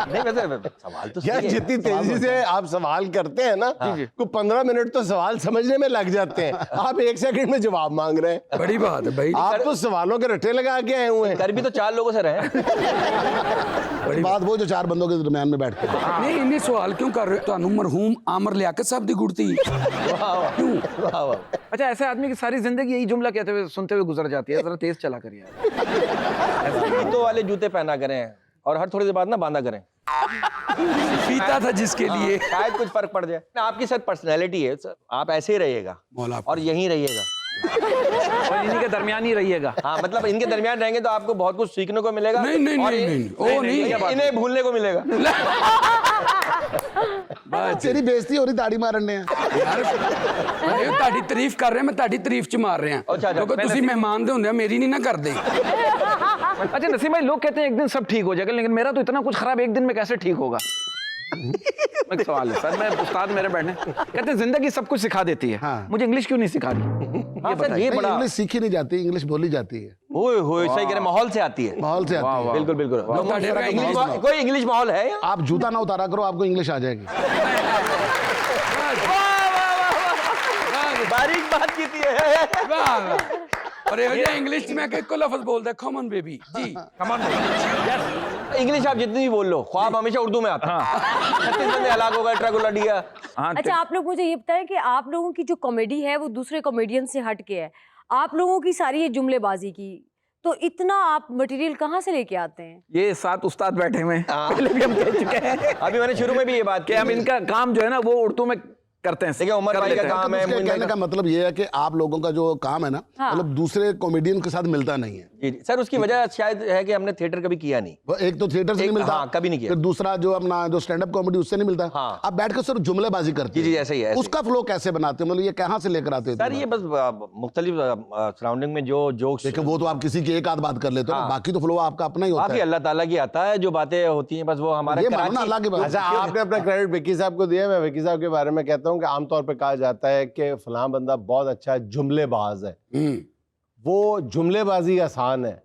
नहीं वैसे सवाल तो यार सही है। जितनी तेजी से आप सवाल करते हैं ना, को 15 मिनट तो सवाल समझने में लग जाते हैं, आप 1 सेकंड में जवाब मांग रहे हैं। बड़ी बात है भाई। आप तो सवालों के रट्टे लगा के आए हुए हैं। कर भी तो 4 लोगों से रहे हैं। बात वो जो 4 चार बंदों के दरमियान में बैठ के। नहीं इन्हें सवाल क्यों कर रहे हो? ਤੁਹਾਨੂੰ मरहूम आमर लियाकत साहब दी गुड़ती क्यों? वाह वाह। अच्छा, ऐसे आदमी की सारी जिंदगी यही जुमला कहते हुए सुनते हुए गुजर जाती है। जरा तेज चला करिए यार। जूतों वाले जूते पहना करें और हर थोड़ी देर बाद ना बांधा करें। पीता था जिसके लिए। शायद कुछ फर्क पड़ जाए। आपकी सर पर्सनैलिटी है सर, आप ऐसे ही रहिएगा मौला और यहीं रहिएगा। और इन्हीं के दरमियान ही रहिएगा। हाँ, मतलब इनके दरमियान रहेंगे तो आपको बहुत कुछ सीखने को मिलेगा। नहीं, नहीं, और नहीं, ये- नहीं, ओ, नहीं। इन्हें भूलने को मिलेगा। तेरी बेइज्जती हो रही दाढ़ी मारने हैं। यार ਇਹ ਤੁਹਾਡੀ ਤਾਰੀਫ ਕਰ ਰਹੇ ਮੈਂ ਤੁਹਾਡੀ ਤਾਰੀਫ ਚ ਮਾਰ ਰਿਹਾ अच्छा, ਕਿਉਂਕਿ ਤੁਸੀਂ ਮਹਿਮਾਨ ਦੇ ਹੁੰਦੇ ਆ ਮੇਰੀ नहीं ना करते। अच्छा नसीम भाई, लोग कहते हैं एक दिन सब ठीक हो जाएगा, लेकिन मेरा तो इतना कुछ खराब एक दिन में कैसे ठीक होगा? एक सवाल है सर, मैं उस्ताद मेरे बैठने कहते हैं जिंदगी सब कुछ सिखा देती है। हाँ। मुझे इंग्लिश क्यों नहीं सिखा रही? हाँ सर, ये नहीं, बड़ा इंग्लिश सीखी नहीं जाती, इंग्लिश बोली जाती है, ओए होए, सही कह रहे हैं, माहौल से आती है। माहौल से आती है। बिल्कुल बिल्कुल। ਤੁਹਾਡੇ ਵਰਗਾ इंग्लिश इंग्लिश कोई इंग्लिश माहौल है यहाँ? आप जूता ना उतारा करो, आपको इंग्लिश आ जाएगी। बारीक बात की थी है। वाह वाह। और ये इंग्लिश में एक लफ्ज बोलता है कॉमन बेबी जी। इंग्लिश आप जितनी भी बोल लो, ख्वाब हमेशा उर्दू में आता है। 36 बंदे हलाक हो गए, ट्रक उलट गया। हाँ, अच्छा, आप लोग मुझे ये बताएं कि आप लोगों की जो कॉमेडी है वो दूसरे कॉमेडियन से हट के है। आप लोगों की सारी ये जुमलेबाजी की, तो इतना आप मटेरियल कहाँ से लेके आते हैं? ये 7 उस्ताद बैठे हुए हैं, पहले भी हम कह चुके हैं अभी मैंने शुरू में भी ये बात कि हम इनका काम जो है ना वो उर्दू में करते हैं। देखिए, उमर कर भाई लेते का हैं। काम है, उसके मुन्ना कहने का- का मतलब ये है कि आप लोगों का जो काम है ना, हाँ। मतलब दूसरे कॉमेडियन के साथ मिलता नहीं है। जी जी। सर, उसकी वजह शायद है कि हमने थिएटर कभी किया नहीं। वो एक तो थिएटर से एक- नहीं मिलता, हाँ, कभी नहीं किया। फिर दूसरा जो अपना जो स्टैंड अप कॉमेडी उससे नहीं मिलता। हाँ। आप बैठ कर सिर्फ जुमलेबाजी करते जी, जी, हैं। ऐसे ही है, ऐसे उसका फ्लो कैसे बनाते हो, मतलब ये कहाँ से लेकर आते हो? सर, ये बस मुख्तलिफ सराउंडिंग में जो जोक्स, देखो वो तो आप किसी की एक आध बात कर लेते हो ना, हाँ। बाकी तो फ्लो आपका अपना ही होता बाकी है। अल्लाह ताला की आता है, जो बातें होती हैं बस वो हमारा ये मानो ना अल्लाह की बात। अच्छा, आपने अपना क्रेडिट विक्की साहब को दिया। मैं विक्की साहब के बारे में कहता हूँ कि आमतौर पर कहा जाता है कि फलां बंदा बहुत अच्छा जुमलेबाज है। वो जुमलेबाजी आसान है।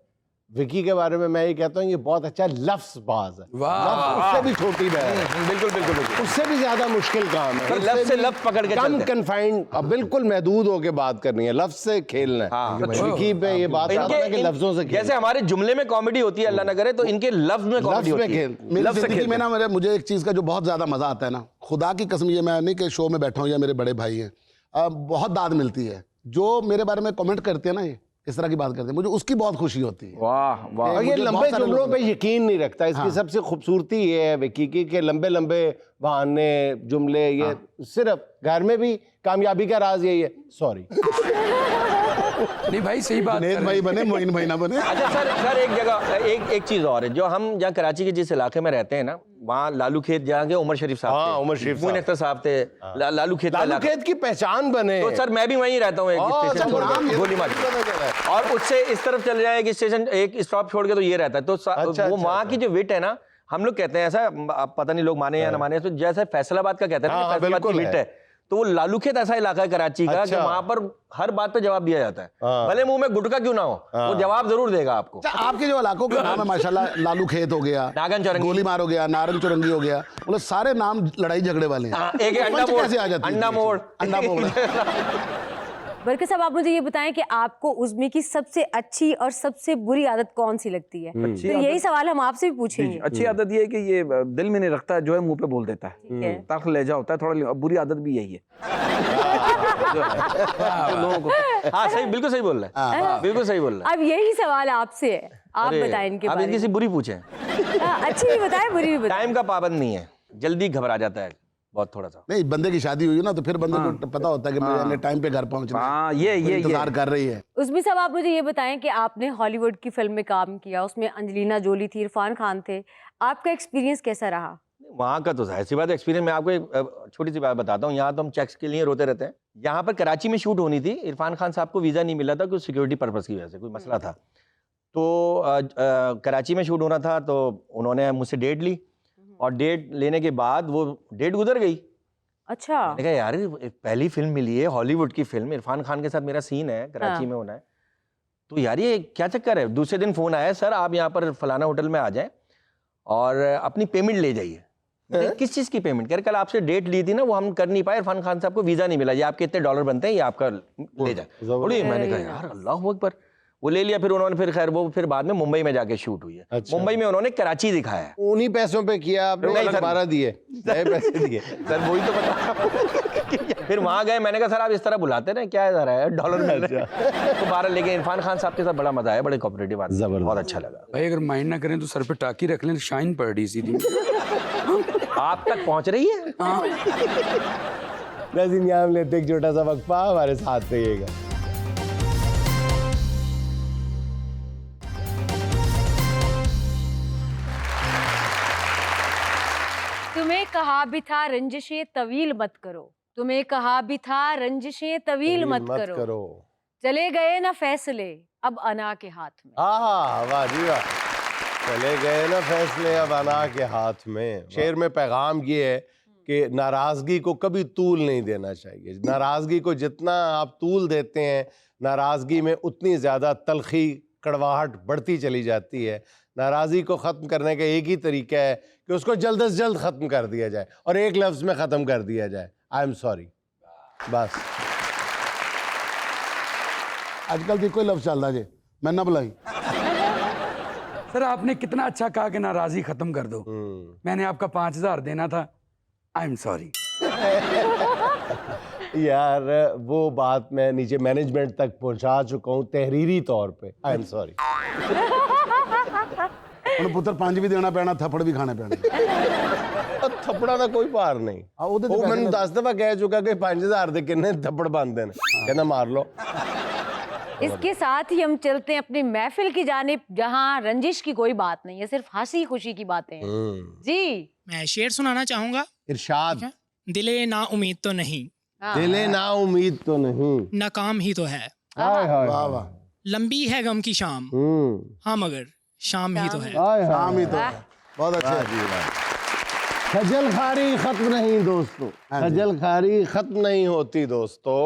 विकी के बारे में मैं ये कहता हूँ ये बहुत अच्छा लफ्ज़बाज है। वाह, लफ्ज़ उससे भी छोटी है, बिल्कुल बिल्कुल बिल्कुल। उससे भी ज्यादा मुश्किल काम है। सर, उससे लफ्ज़ से भी लफ्ज़ पकड़ के कम चलते हैं। कन्फाइंड, बिल्कुल महदूद होके बात करनी है, लफ्ज़ से खेलना है। हाँ। विकी पे ये बात आता है कि लफ्जों से जैसे हमारे जुमले में कॉमेडी होती है, अल्लाह ना करे, तो इनके लफ्ज में कॉमेडी लफ्ज़ में होती है। खेल। मेरी लफ्ज़ से जिंदगी खेलते में ना मुझे एक चीज़ का जो बहुत ज़्यादा मज़ा आता है ना, खुदा की कसम, ये मैं नहीं कि शो में बैठा हूँ या मेरे बड़े भाई हैं, बहुत दाद मिलती है। जो मेरे बारे में कमेंट करते हैं ना, ये इस तरह की बात करते हैं, मुझे उसकी बहुत खुशी होती है। वाह वाह। और ये मुझे लंबे बहुत सारे जुमलों लोग- पे यकीन नहीं रखता। इसकी सबसे खूबसूरती ये है विकी की कि लंबे लंबे बहाने, जुमले, ये सिर्फ घर में भी कामयाबी का राज यही है। सॉरी। नहीं भाई सही बात जुनैद कर भाई बने, मोइन भाई ना बने। अच्छा सर, एक जगह एक चीज और है, जो हम जहाँ कराची के जिस इलाके में रहते हैं ना, वहाँ लालू खेत जहाँ के उमर शरीफ साहब हाँ, थे, उमर शरीफ मोइन साहब। अख्तर साहब थे, लालू खेत का लालू इलाका। खेत की पहचान बने। तो सर मैं भी वहीं रहता हूँ, एक स्टेशन छोड़ के, गोली मार के। और उससे इस तरफ चल जाए एक स्टेशन, एक स्टॉप छोड़ के, तो ये रहता है। तो वो वहाँ की जो विट है ना, हम लोग कहते हैं ऐसा, अब पता नहीं लोग माने या ना माने, तो जैसे फैसलाबाद का कहते हैं ना, हाँ, फैसलाबाद की बिल्कुल विट है। है, तो वो लालू खेत ऐसा इलाका है कराची का कि अच्छा। वहां पर हर बात पे जवाब दिया जाता है। हाँ। भले मुंह में गुटका क्यों ना हो, वो जवाब जरूर देगा आपको। अच्छा, आपके जो इलाकों के नाम है माशाल्लाह, लालू खेत हो गया, नागन चौरंगी, गोली मार हो गया, नारंग चौरंगी हो गया, मतलब सारे नाम लड़ाई झगड़े वाले हैं। हाँ, एक पंच अंडा मोड़, कैसे आ जाती है? अंडा मोड़, अंडा मोड़। बरकत साहब, आप मुझे ये बताएं कि आपको उज़्मी की सबसे अच्छी और सबसे बुरी आदत कौन सी लगती है? तो यही सवाल हम आपसे भी पूछेंगे। अच्छी आदत ये है कि ये दिल में नहीं रखता, जो है मुंह पे बोल देता है। ठीक है। तल्ख लहजा होता है थोड़ा। बुरी आदत भी यही है। तो लोगों को हाँ सही, बिल्कुल सही बोल रहा है, बिल्कुल सही बोल रहा है। अब यही सवाल आपसे है, आप बताएं इनके आप बारे इनकी में। सी बुरी पूछें। अच्छी भी बताएं, बुरी भी बताएं। टाइम का पाबंद नहीं है, जल्दी घबरा जाता है बहुत थोड़ा सा। नहीं, बंदे की शादी हुई है ना, तो फिर बंदे को पता होता है कि मैंने टाइम पे घर पहुंचना है। हाँ, ये इंतजार कर रही है। उज़्मी साहब, आप मुझे ये बताएं कि आपने हॉलीवुड की फिल्म में काम किया, उसमें अंजलिना जोली थी, इरफान खान थे, आपका एक्सपीरियंस कैसा रहा? वहाँ का तो जाहिर सी बात है एक्सपीरियंस। मैं आपको एक छोटी सी बात बताता हूँ। यहाँ तो हम चेक्स के लिए रोते रहते हैं। यहाँ पर कराची में शूट होनी थी, इरफान खान साहब को वीज़ा नहीं मिला था, कुछ सिक्योरिटी पर्पज़ की वजह से कोई मसला था। तो कराची में शूट होना था, तो उन्होंने मुझसे डेट ली, और डेट लेने के बाद वो डेट गुजर गई। अच्छा। मैंने कहा यार, पहली फिल्म मिली है, हॉलीवुड की फिल्म, इरफान खान के साथ मेरा सीन है, कराची में होना है, तो यार ये क्या चक्कर है। दूसरे दिन फ़ोन आया, सर आप यहाँ पर फलाना होटल में आ जाएं और अपनी पेमेंट ले जाइए। किस चीज़ की पेमेंट? कह रहे कल आपसे डेट ली थी ना, वो हम कर नहीं पाए, इरफान खान साहब को वीज़ा नहीं मिला, ये आपके इतने डॉलर बनते हैं, ये आपका ले जाए। बड़ी मैंने कहा यार अल्लाह अकबर। वो ले लिया। फिर उन्होंने फिर खैर वो फिर बाद में मुंबई में जाके शूट हुई है। अच्छा। मुंबई में उन्होंने कराची दिखाया है। उन्हीं पैसों पे किया आपने, नहीं सर। दोबारा दिए, नए पैसे दिए? सर वही तो बता रहा हूं। फिर वहां गए, मैंने कहा सर आप इस तरह बुलाते रहे, क्या है यार, डॉलर मिल रहे हैं। तो बारह लेके इरफान खान साहब के साथ बड़ा मजा आया, बड़े कोऑपरेटिव आदमी, जबरदस्त। बहुत अच्छा लगा। भाई अगर माइंड ना करें तो सर पे टाकी रख लें, शाइन पड़ रही सीधी। आप तक पहुंच रही है। नाज़रीन, यहाँ हम लेते एक छोटा सा वक्फा, हमारे साथ रहिएगा। तुम्हें कहा भी था रंजिशें तवील मत करो, तुम्हें कहा भी था रंजिशें तवील मत करो, चले गए ना फैसले अब अना के हाथ में। हाँ, वाह जी वाह। चले गए ना फैसले अब अना के हाथ में। शेर में पैगाम ये है कि नाराजगी को कभी तूल नहीं देना चाहिए। नाराजगी को जितना आप तूल देते हैं, नाराजगी में उतनी ज़्यादा तलखी, कड़वाहट बढ़ती चली जाती है। नाराज़गी को ख़त्म करने का एक ही तरीका है कि उसको जल्द से जल्द ख़त्म कर दिया जाए और एक लफ्ज़ में ख़त्म कर दिया जाए, आई एम सॉरी, बस। आजकल तो कोई लफ्ज चलता जे, मैं ना बुलाई। सर आपने कितना अच्छा कहा कि नाराजगी खत्म कर दो। मैंने आपका 5000 देना था, आई एम सॉरी। यार वो बात मैं नीचे मैनेजमेंट तक पहुंचा चुका हूँ तहरीरी तौर पे, आई एम सॉरी। उन्हें पुत्र 5 भी देना पैना, थप्पड़ भी खाने पैना। थप्पड़ा का कोई पार नहीं। वो मैंने 10 दफा कह चुका कि 5000 दे किन्ने थप्पड़ बांध देना, कहना मार लो। इसके साथ ही हम चलते हैं अपनी महफिल की जानिब, जहाँ रंजिश की कोई बात नहीं है, सिर्फ हंसी खुशी की बातें हैं। जी मैं शेर सुनाना चाहूंगा। इरशाद। दिले ना उम्मीद तो नहीं, दिले ना उम्मीद तो नहीं, नाकाम ही तो है, हाय हाय, वाह वाह, लंबी है गम की शाम, हाँ मगर शाम ही तो है। शाम ही तो है। बहुत अच्छे। खजल खारी खत्म नहीं दोस्तों, खजल खारी खत्म नहीं होती दोस्तों,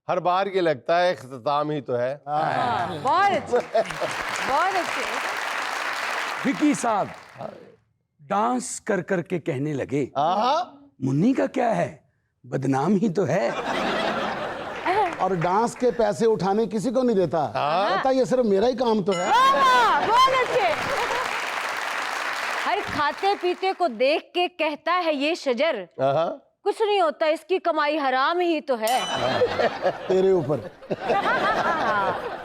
हर बार ये लगता है इख्तिताम ही तो है। बहुत अच्छे, बहुत अच्छे। विकी साहब डांस कर कर के कहने लगे, आहा, मुन्नी का क्या है, बदनाम ही तो है। और डांस के पैसे उठाने किसी को नहीं देता, कहता ये सिर्फ मेरा ही काम तो है। बहुत अच्छे। हर खाते पीते को देख के कहता है ये शजर, आहा, कुछ नहीं होता, इसकी कमाई हराम ही तो है। तेरे ऊपर।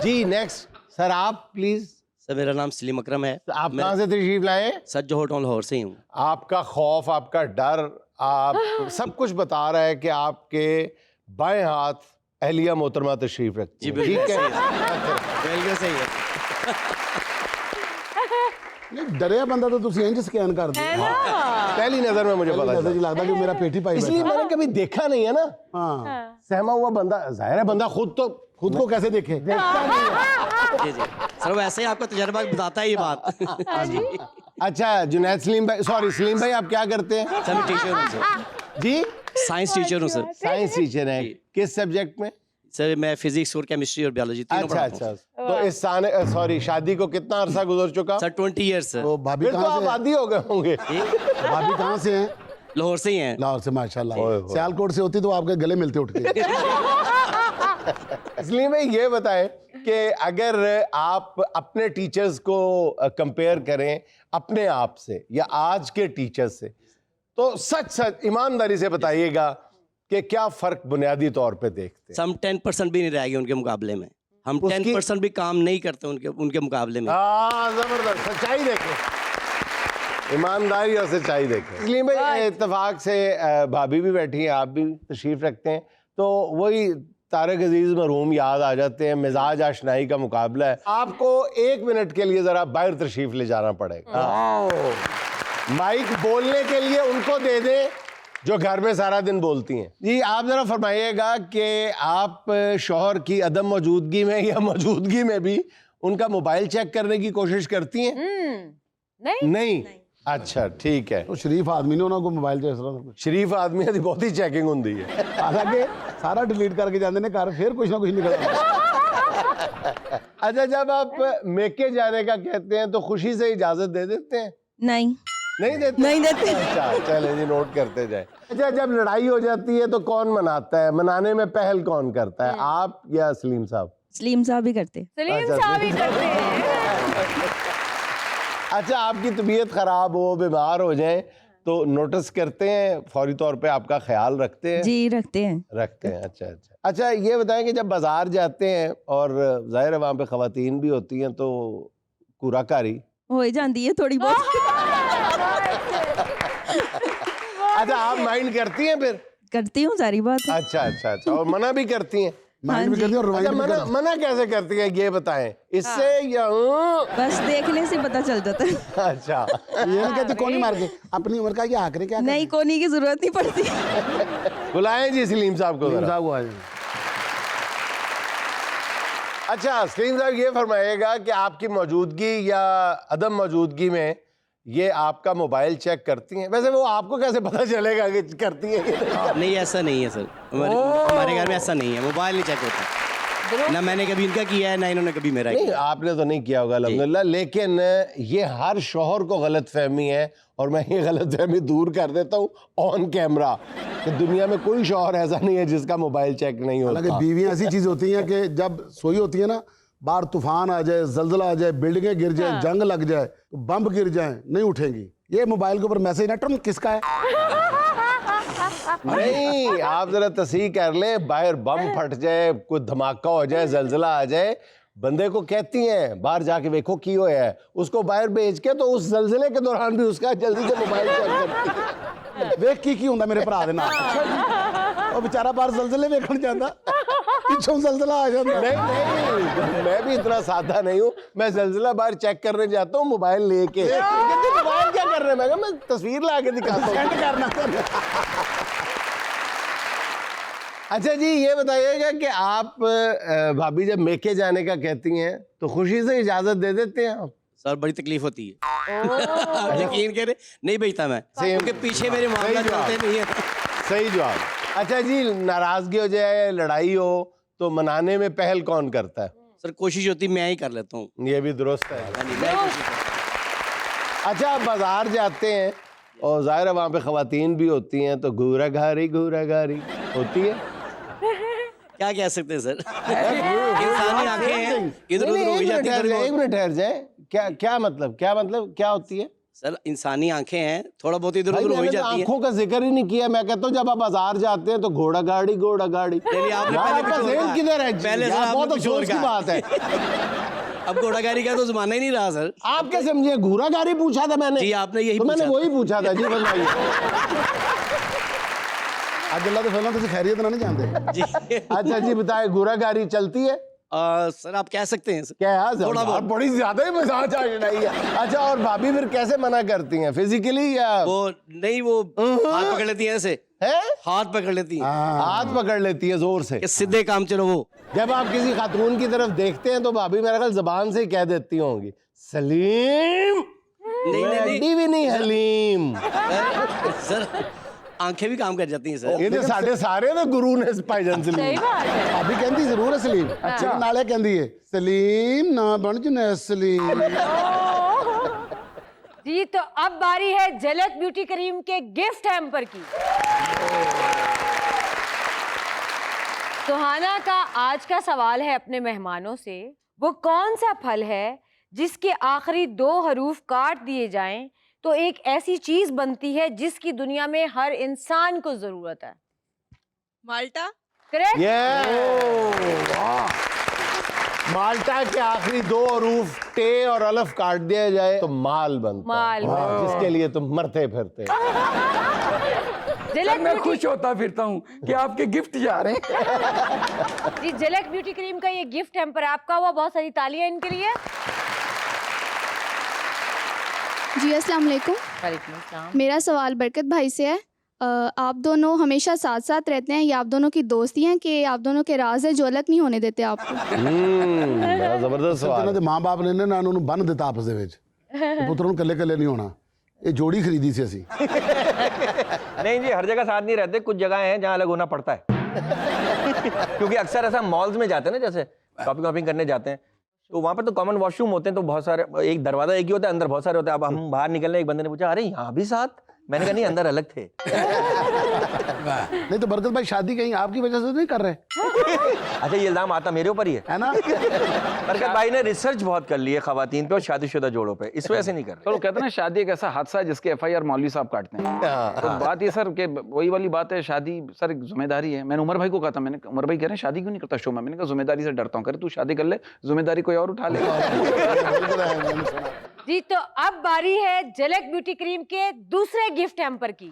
जी नेक्स्ट सर, आप प्लीज। सर मेरा नाम सलीम अकरम है। आप कहाँ से तशरीफ लाए? सर जोहर टाउन लाहौर से ही हूँ। आपका खौफ, आपका डर, आप सब कुछ बता रहा है कि आपके बाएं हाथ अहलिया मोहतरमा तशरीफ रखती है। ठीक है, बिल्कुल सही है। नहीं डरिया बंदा तो तुम इंज स्कैन कर दो। पहली नजर में मुझे पता जी चला, लगता कि मेरा पेटी पाई इसलिए बैठा। मैंने कभी देखा नहीं है ना। हाँ, सहमा हुआ बंदा, जाहिर है बंदा खुद को कैसे देखे? जी जी सर, वैसे ही आपका तजर्बा बताता है ये बात। अच्छा जुनैद सलीम भाई, सॉरी सलीम भाई, आप क्या करते हैं? सर मैं टीचर हूँ सर, जी साइंस टीचर हूँ सर। साइंस टीचर हैं, किस सब्जेक्ट में? सर मैं फिजिक्स और केमिस्ट्री और बायोलॉजी तीनों अच्छा पढ़ाता अच्छा, हूँ। तो इस साल सॉरी शादी को कितना अरसा गुजर चुका? Sir 20 years sir. तो भाभी फिर तो कहाँ आप से? आदी हो गए होंगे। भाभी कहाँ से हैं? लाहौर से ही हैं। लाहौर से, माशाल्लाह। ओए होए। सियालकोट से होती तो आपके गले मिलते उठ के। इसलिए मैं ये बताएं कि अगर आप अपने टीचर्स को कंपेयर करें अपने आप से या आज के टीचर्स से, तो सच सच ईमानदारी से बताइएगा कि क्या फर्क बुनियादी तौर पे देखते हैं? हम 10% भी नहीं रह गए उनके मुकाबले में। हम उसकी- 10% भी काम नहीं करते उनके मुकाबले में। जबरदस्त, सच्चाई देखें, ईमानदारी और सच्चाई देखें। इसलिए भाई इत्तेफाक से भाभी भी बैठी हैं, आप भी तशरीफ रखते हैं, तो वही तारक अजीज मरहूम याद आ जाते हैं। मिजाज आशनाई का मुकाबला है। आपको 1 मिनट के लिए जरा बाहर तशरीफ ले जाना पड़ेगा। माइक बोलने के लिए उनको दे दें जो घर में सारा दिन बोलती हैं। जी आप जरा फरमाइएगा कि आप शौहर की अदम मौजूदगी में या मौजूदगी में भी उनका मोबाइल चेक करने की कोशिश करती हैं? नहीं। अच्छा ठीक है। तो शरीफ आदमी ने उन्होंने मोबाइल च शरीफ आदमी की बहुत ही चेकिंग होती है। हालांकि सारा डिलीट करके जाते ने घर, फिर कुछ ना कुछ निकल आता। अच्छा जब आप मेके जाने का कहते हैं तो खुशी से इजाजत दे देते हैं? नहीं देते। अच्छा चलें जी, नोट करते जाए। अच्छा जब लड़ाई हो जाती है तो कौन मनाता है? मनाने में पहल कौन करता है, आप या सलीम साहब? सलीम साहब भी करते। सलीम साहब ही करते हैं। अच्छा, आपकी तबीयत खराब हो, बीमार हो जाए तो नोटिस करते हैं, फौरी तौर पे आपका ख्याल रखते हैं? जी रखते हैं। रखते हैं। अच्छा अच्छा। अच्छा, ये बताएं कि जब बाजार जाते हैं और जाहिर है वहाँ पे खवातीन भी होती हैं, तो कूराकारी हो ही जाती है थोड़ी बहुत। अच्छा, आप माइंड करती हैं फिर? करती हूँ, सारी बात है। अच्छा अच्छा अच्छा। और मना भी करती हैं? माइंड भी करती है और अच्छा, रिवाइंड भी मना करती मना कैसे करती हैं ये बताएं, इससे या बस देखने से पता चल जाता है। अच्छा। है। ये नहीं कहते कोनी मार के, अपनी उम्र का ये आखिरी क्या नहीं, कोनी की जरूरत नहीं पड़ती। बुलाएं जी सलीम साहब को जरा। साहब वो आए। अच्छा सलीम साहब, ये फरमाइएगा कि आपकी मौजूदगी या अदम मौजूदगी में ये आपका मोबाइल चेक करती हैं? वैसे वो आपको कैसे पता चलेगा कि करती हैं कि नहीं करती? नहीं ऐसा नहीं है सर, हमारे घर में ऐसा नहीं है, मोबाइल नहीं चेक होता। ना मैंने कभी इनका किया है, ना इन्होंने कभी मेरा नहीं, किया। आपने तो नहीं किया होगा अल्हम्दुलिल्लाह, लेकिन ये हर शौहर को गलत फहमी है, और मैं ये गलत फहमी दूर कर देता हूँ ऑन कैमरा, कि दुनिया में कोई शौहर ऐसा नहीं है जिसका मोबाइल चेक नहीं हालांकि होता। बीवियां ऐसी चीज होती हैं कि जब सोई होती है ना, बाहर तूफान आ जाए, जल्जला आ जाए, बिल्डिंगें गिर जाए, जंग लग जाए, तो बम गिर जाए, नहीं उठेंगी। ये मोबाइल के ऊपर मैसेज ना, टर्न किसका है? नहीं, आप जरा तस्हीह कर लें, बाहर बम फट जाए, कोई धमाका हो जाए, जल्जला आ जाए, बंदे को कहती हैं बाहर जाके देखो की होया है, उसको बाहर भेज के तो उस जल्जले के दौरान भी उसका जल्दी से मोबाइल चेक करती है। वेख की होंदा मेरे भरा दे नाल। और बेचारा बाहर जल्जले वेखण जांदा, पिछों जल्जला आ जांदा। नहीं, मैं भी इतना सादा नहीं हूँ, मैं जल्जला बाहर चेक करने जाता हूँ मोबाइल लेके। कहते मोबाइल क्या कर रहे हैं? मैं कहा, मैं तस्वीर ला के दिखाता हूँ। सेंड करना। अच्छा जी, ये बताइएगा कि आप भाभी जब मेके जाने का कहती हैं तो खुशी से इजाजत दे देते हैं आप? सर बड़ी तकलीफ होती है। आप यकीन करें, नहीं भेजता मैं, क्योंकि पीछे मेरे मामला चलते नहीं है। सही जवाब। अच्छा जी, नाराजगी हो जाए, लड़ाई हो, तो मनाने में पहल कौन करता है? सर कोशिश होती मैं ही कर लेता हूँ। ये भी दुरुस्त है। मैं कोशिश करता अच्छा, आप बाजार जाते हैं और जाहिर है वहाँ पे खवातीन भी होती हैं, तो घूरा घारी होती है? क्या कह सकते हैं सर, इंसानी आंखें हैं, इधर उधर हो जाती है। एक मिनट ठहर जाए, क्या मतलब क्या होती है? सर इंसानी आंखें हैं, थोड़ा बहुत इधर भाई, उधर हो मैंने तो जाती है। आंखों का जिक्र ही नहीं किया। मैं कहता हूँ जब आप बाजार जाते हैं तो घोड़ा गाड़ी चलिए, आपने यार, पहले आपका कुछ और ज़हन कहा। किधर है? पहले यार, सर आपने बहुत कुछ और अफसोस की कहा। बात है। अब घोड़ागाड़ी का तो जमाना ही नहीं रहा सर। आप क्या समझे? घूरा गाड़ी पूछा था मैंने? जी, आपने यही तो मैंने पूछा वही पूछा था जी, बताइए। आज अल्लाह तो फैला तुझे खैरियत ना नहीं जानते। जी अच्छा जी, बताए घूरा गाड़ी चलती है? सर आप कह सकते हैं सर। क्या है? थोड़ा बहुत। बड़ी ज्यादा ही मजाक चढ़ाई है। अच्छा, और भाभी फिर कैसे मना करती हैं? फिजिकली या वो नहीं, वो हाथ पकड़ लेती है ऐसे, है? हाथ पकड़ लेती है हाथ पकड़ लेती है जोर से। कि सीधे काम चलो। वो जब आप किसी खातून की तरफ देखते हैं तो भाभी मेरा ख्याल जबान से ही कह देती होंगी, सलीम। नहीं भी नहीं हलीम। सर आंखें भी काम कर जाती हैं सर। ये तो साढ़े सारे ना गुरु ने भाईजान सही सलीम। बात है। अभी कहती जरूर है सलीम। अच्छा, नाले कहती है सलीम ना बन जुने सलीम। जी, तो अब बारी है झलक ब्यूटी क्रीम के गिफ्ट हैम्पर की। सुहाना का आज का सवाल है अपने मेहमानों से, वो कौन सा फल है जिसके आखिरी 2 हरूफ काट दिए जाएं तो एक ऐसी चीज बनती है जिसकी दुनिया में हर इंसान को जरूरत है? माल्टा। करेक्ट। माल्टा के आखिरी 2 हरूफ टे और अलफ काट दिया जाए तो माल बनता माल है। बनता है। जिसके लिए तुम मरते फिरते। झलक मैं ब्यूटी खुश होता फिरता हूँ कि आपके गिफ्ट जा रहे हैं। जी, झलक ब्यूटी क्रीम का ये गिफ्ट हैम्पर आपका हुआ। बहुत सारी तालियां इनके लिए। जी अस्सलाम वालेकुम। वालेकुम अस्सलाम। मेरा सवाल बरकत भाई से है। आप दोनों हमेशा साथ साथ रहते हैं, या आप दोनों की दोस्ती है कि आप दोनों के राज है जो अलग नहीं होने देते आपको? बड़ा जबरदस्त सवाल। ਇਹਨਾਂ ਦੇ ਮਾਂ-ਬਾਪ ਨੇ ਨਾ ਉਹਨਾਂ ਨੂੰ ਬੰਨ ਦਿੱਤਾ ਆਪਸ ਦੇ ਵਿੱਚ ਕਿ ਪੁੱਤਰ ਨੂੰ ਕੱਲੇ-ਕੱਲੇ नहीं होना। ये जोड़ी खरीदी सी ਅਸੀਂ। नहीं जी, हर जगह साथ नहीं रहते, कुछ जगह हैं जहाँ अलग होना पड़ता है। क्योंकि अक्सर ऐसा मॉल्स में जाते हैं ना, जैसे शॉपिंग करने जाते हैं, तो वहाँ पर तो कॉमन वॉशरूम होते हैं, तो बहुत सारे, एक दरवाजा एक ही होता है, अंदर बहुत सारे होते हैं। अब हम बाहर निकलने, एक बंदे ने पूछा, अरे यहाँ भी साथ मैंने कहा नहीं, अंदर अलग थे। नहीं तो बरकत भाई शादी कहीं आपकी वजह से तो नहीं कर रहे, अच्छा ये इल्जाम आता मेरे ऊपर ही है ना? बरकत भाई ने रिसर्च बहुत कर ली है खवातीन पे और शादीशुदा जोड़ों पे, इस वजह से नहीं कर रहे। तो कहते हैं ना शादी एक ऐसा हादसा है जिसके FIR मौलवी साहब काटते हैं। तो बात ये सर कि वही वाली बात है, शादी सर एक जिम्मेदारी है। मैंने उमर भाई को कहा था, मैंने उमर भाई कह रहे हैं शादी क्यों नहीं करता शो में, मैंने कहा जिम्मेदारी से डरता हूँ। करे तू शादी कर ले, जिम्मेदारी कोई और उठा लेगा। जी तो अब बारी है झलक ब्यूटी क्रीम के दूसरे गिफ्ट हैम्पर की,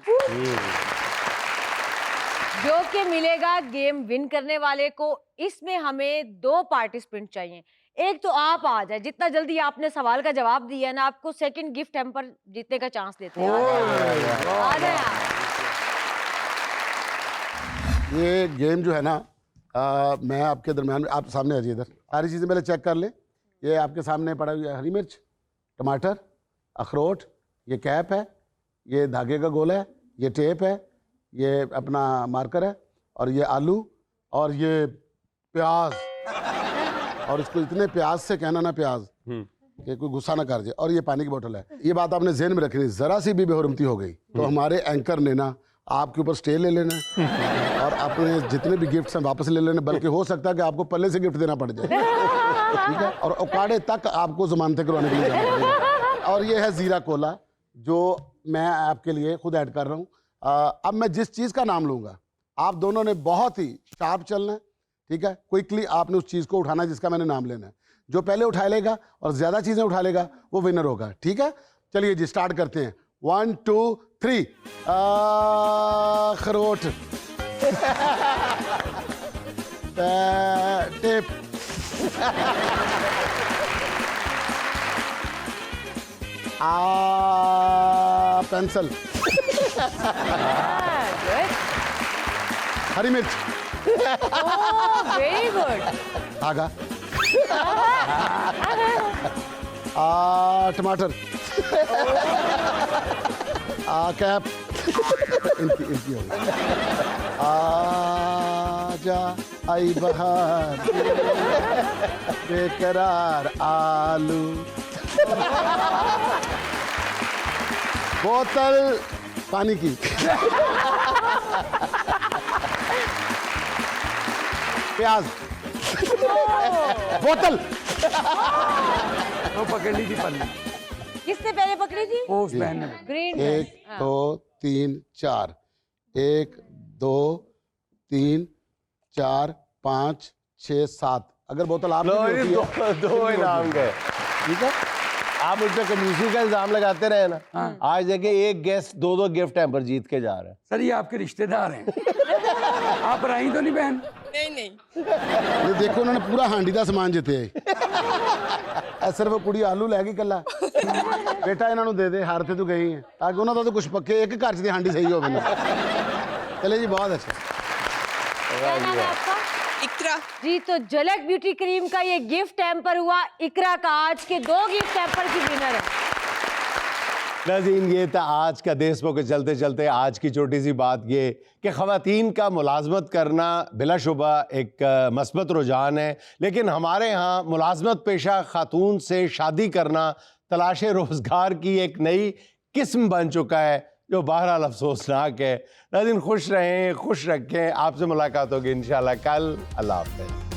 जो कि मिलेगा गेम विन करने वाले को। इसमें हमें 2 पार्टिसिपेंट चाहिए। एक तो आप आ जाए, जितना जल्दी आपने सवाल का जवाब दिया ना, आपको सेकंड गिफ्ट हैम्पर जीतने का चांस देते हैं। आ जाए आप। ये गेम जो है ना, मैं आपके दरमियान, आप सामने आ जाइए इधर, सारी चीज़ें पहले चेक कर ले। ये आपके सामने पड़ा हुआ है हरी मिर्च, टमाटर, अखरोट, ये कैप है, ये धागे का गोला है, ये टेप है, ये अपना मार्कर है, और ये आलू, और ये प्याज, और इसको इतने प्याज से कहना ना प्याज कि कोई गुस्सा ना कर जाए, और ये पानी की बोतल है। ये बात आपने ज़हन में रखनी, ज़रा सी भी बेहुरमती हो गई तो हमारे एंकर ने ना आपके ऊपर स्टे ले लेना और अपने जितने भी गिफ्ट्स हैं वापस ले लेने, बल्कि हो सकता है कि आपको पल्ले से गिफ्ट देना पड़ जाए, ठीक है? और औकाड़े तक आपको जमानतें करवाने के लिए जाना पड़ेगा। और ये है ज़ीरा कोला, जो मैं आपके लिए खुद ऐड कर रहा हूँ। अब मैं जिस चीज़ का नाम लूँगा, आप दोनों ने बहुत ही शार्प चलना है, ठीक है? क्विकली आपने उस चीज़ को उठाना है जिसका मैंने नाम लेना है। जो पहले उठा लेगा और ज़्यादा चीज़ें उठा लेगा वो विनर होगा, ठीक है? चलिए जी, स्टार्ट करते हैं। 1 2 3। अखरोट, टेप, पेंसिल, हरी मिर्च, वेरी गुड। धागा, टमाटर, कैप, इनकी हो गई। आजा आई बहार, बेकरार आलू, बोतल पानी की, प्याज, बोतल, तो पकड़ ली थी पन्नी, किसने पहले पकड़ी थी? वो उस बहन ने। ग्रीन। 1 2 3 4, 1 2 3 4 5 6 7। अगर बोतल आप दो इनाम गए, ठीक है? आप मुझ पर कंजूसी का इल्जाम लगाते रहे ना। आज देखिए एक गेस्ट 2 गिफ्ट हैम्पर जीत के जा रहे हैं। सर ये आपके रिश्तेदार हैं। आप रही तो नहीं बहन? नहीं ये देखो उन्होंने पूरा हांडी का समान जिते सिर्फ कुड़ी आलू लै गई कला, बेटा इन्हों दे दे, हार ते तू गई है, ताकि उन्होंने तो कुछ पक्के एक घर च हांडी सही हो। चले जी, बहुत अच्छा। क्या नाम है आपका? इकरा। जी तो झलक ब्यूटी क्रीम का ये गिफ्ट हैम्पर हुआ इकरा का, आज के 2 गिफ्ट हैम्पर की विनर है। नाज़रीन, ये था आज का देशमुख के चलते चलते। आज की छोटी सी बात ये कि ख़वातीन का मुलाजमत करना बिलाशुबा एक मस्बत रुझान है, लेकिन हमारे यहाँ मुलाजमत पेशा खातून से शादी करना तलाश रोज़गार की एक नई किस्म बन चुका है, जो बहरहाल अफसोसनाक है। नाज़रीन, खुश रहें, खुश रखें। आपसे मुलाकात होगी इंशाल्लाह कल। अल्लाह हाफ़िज़।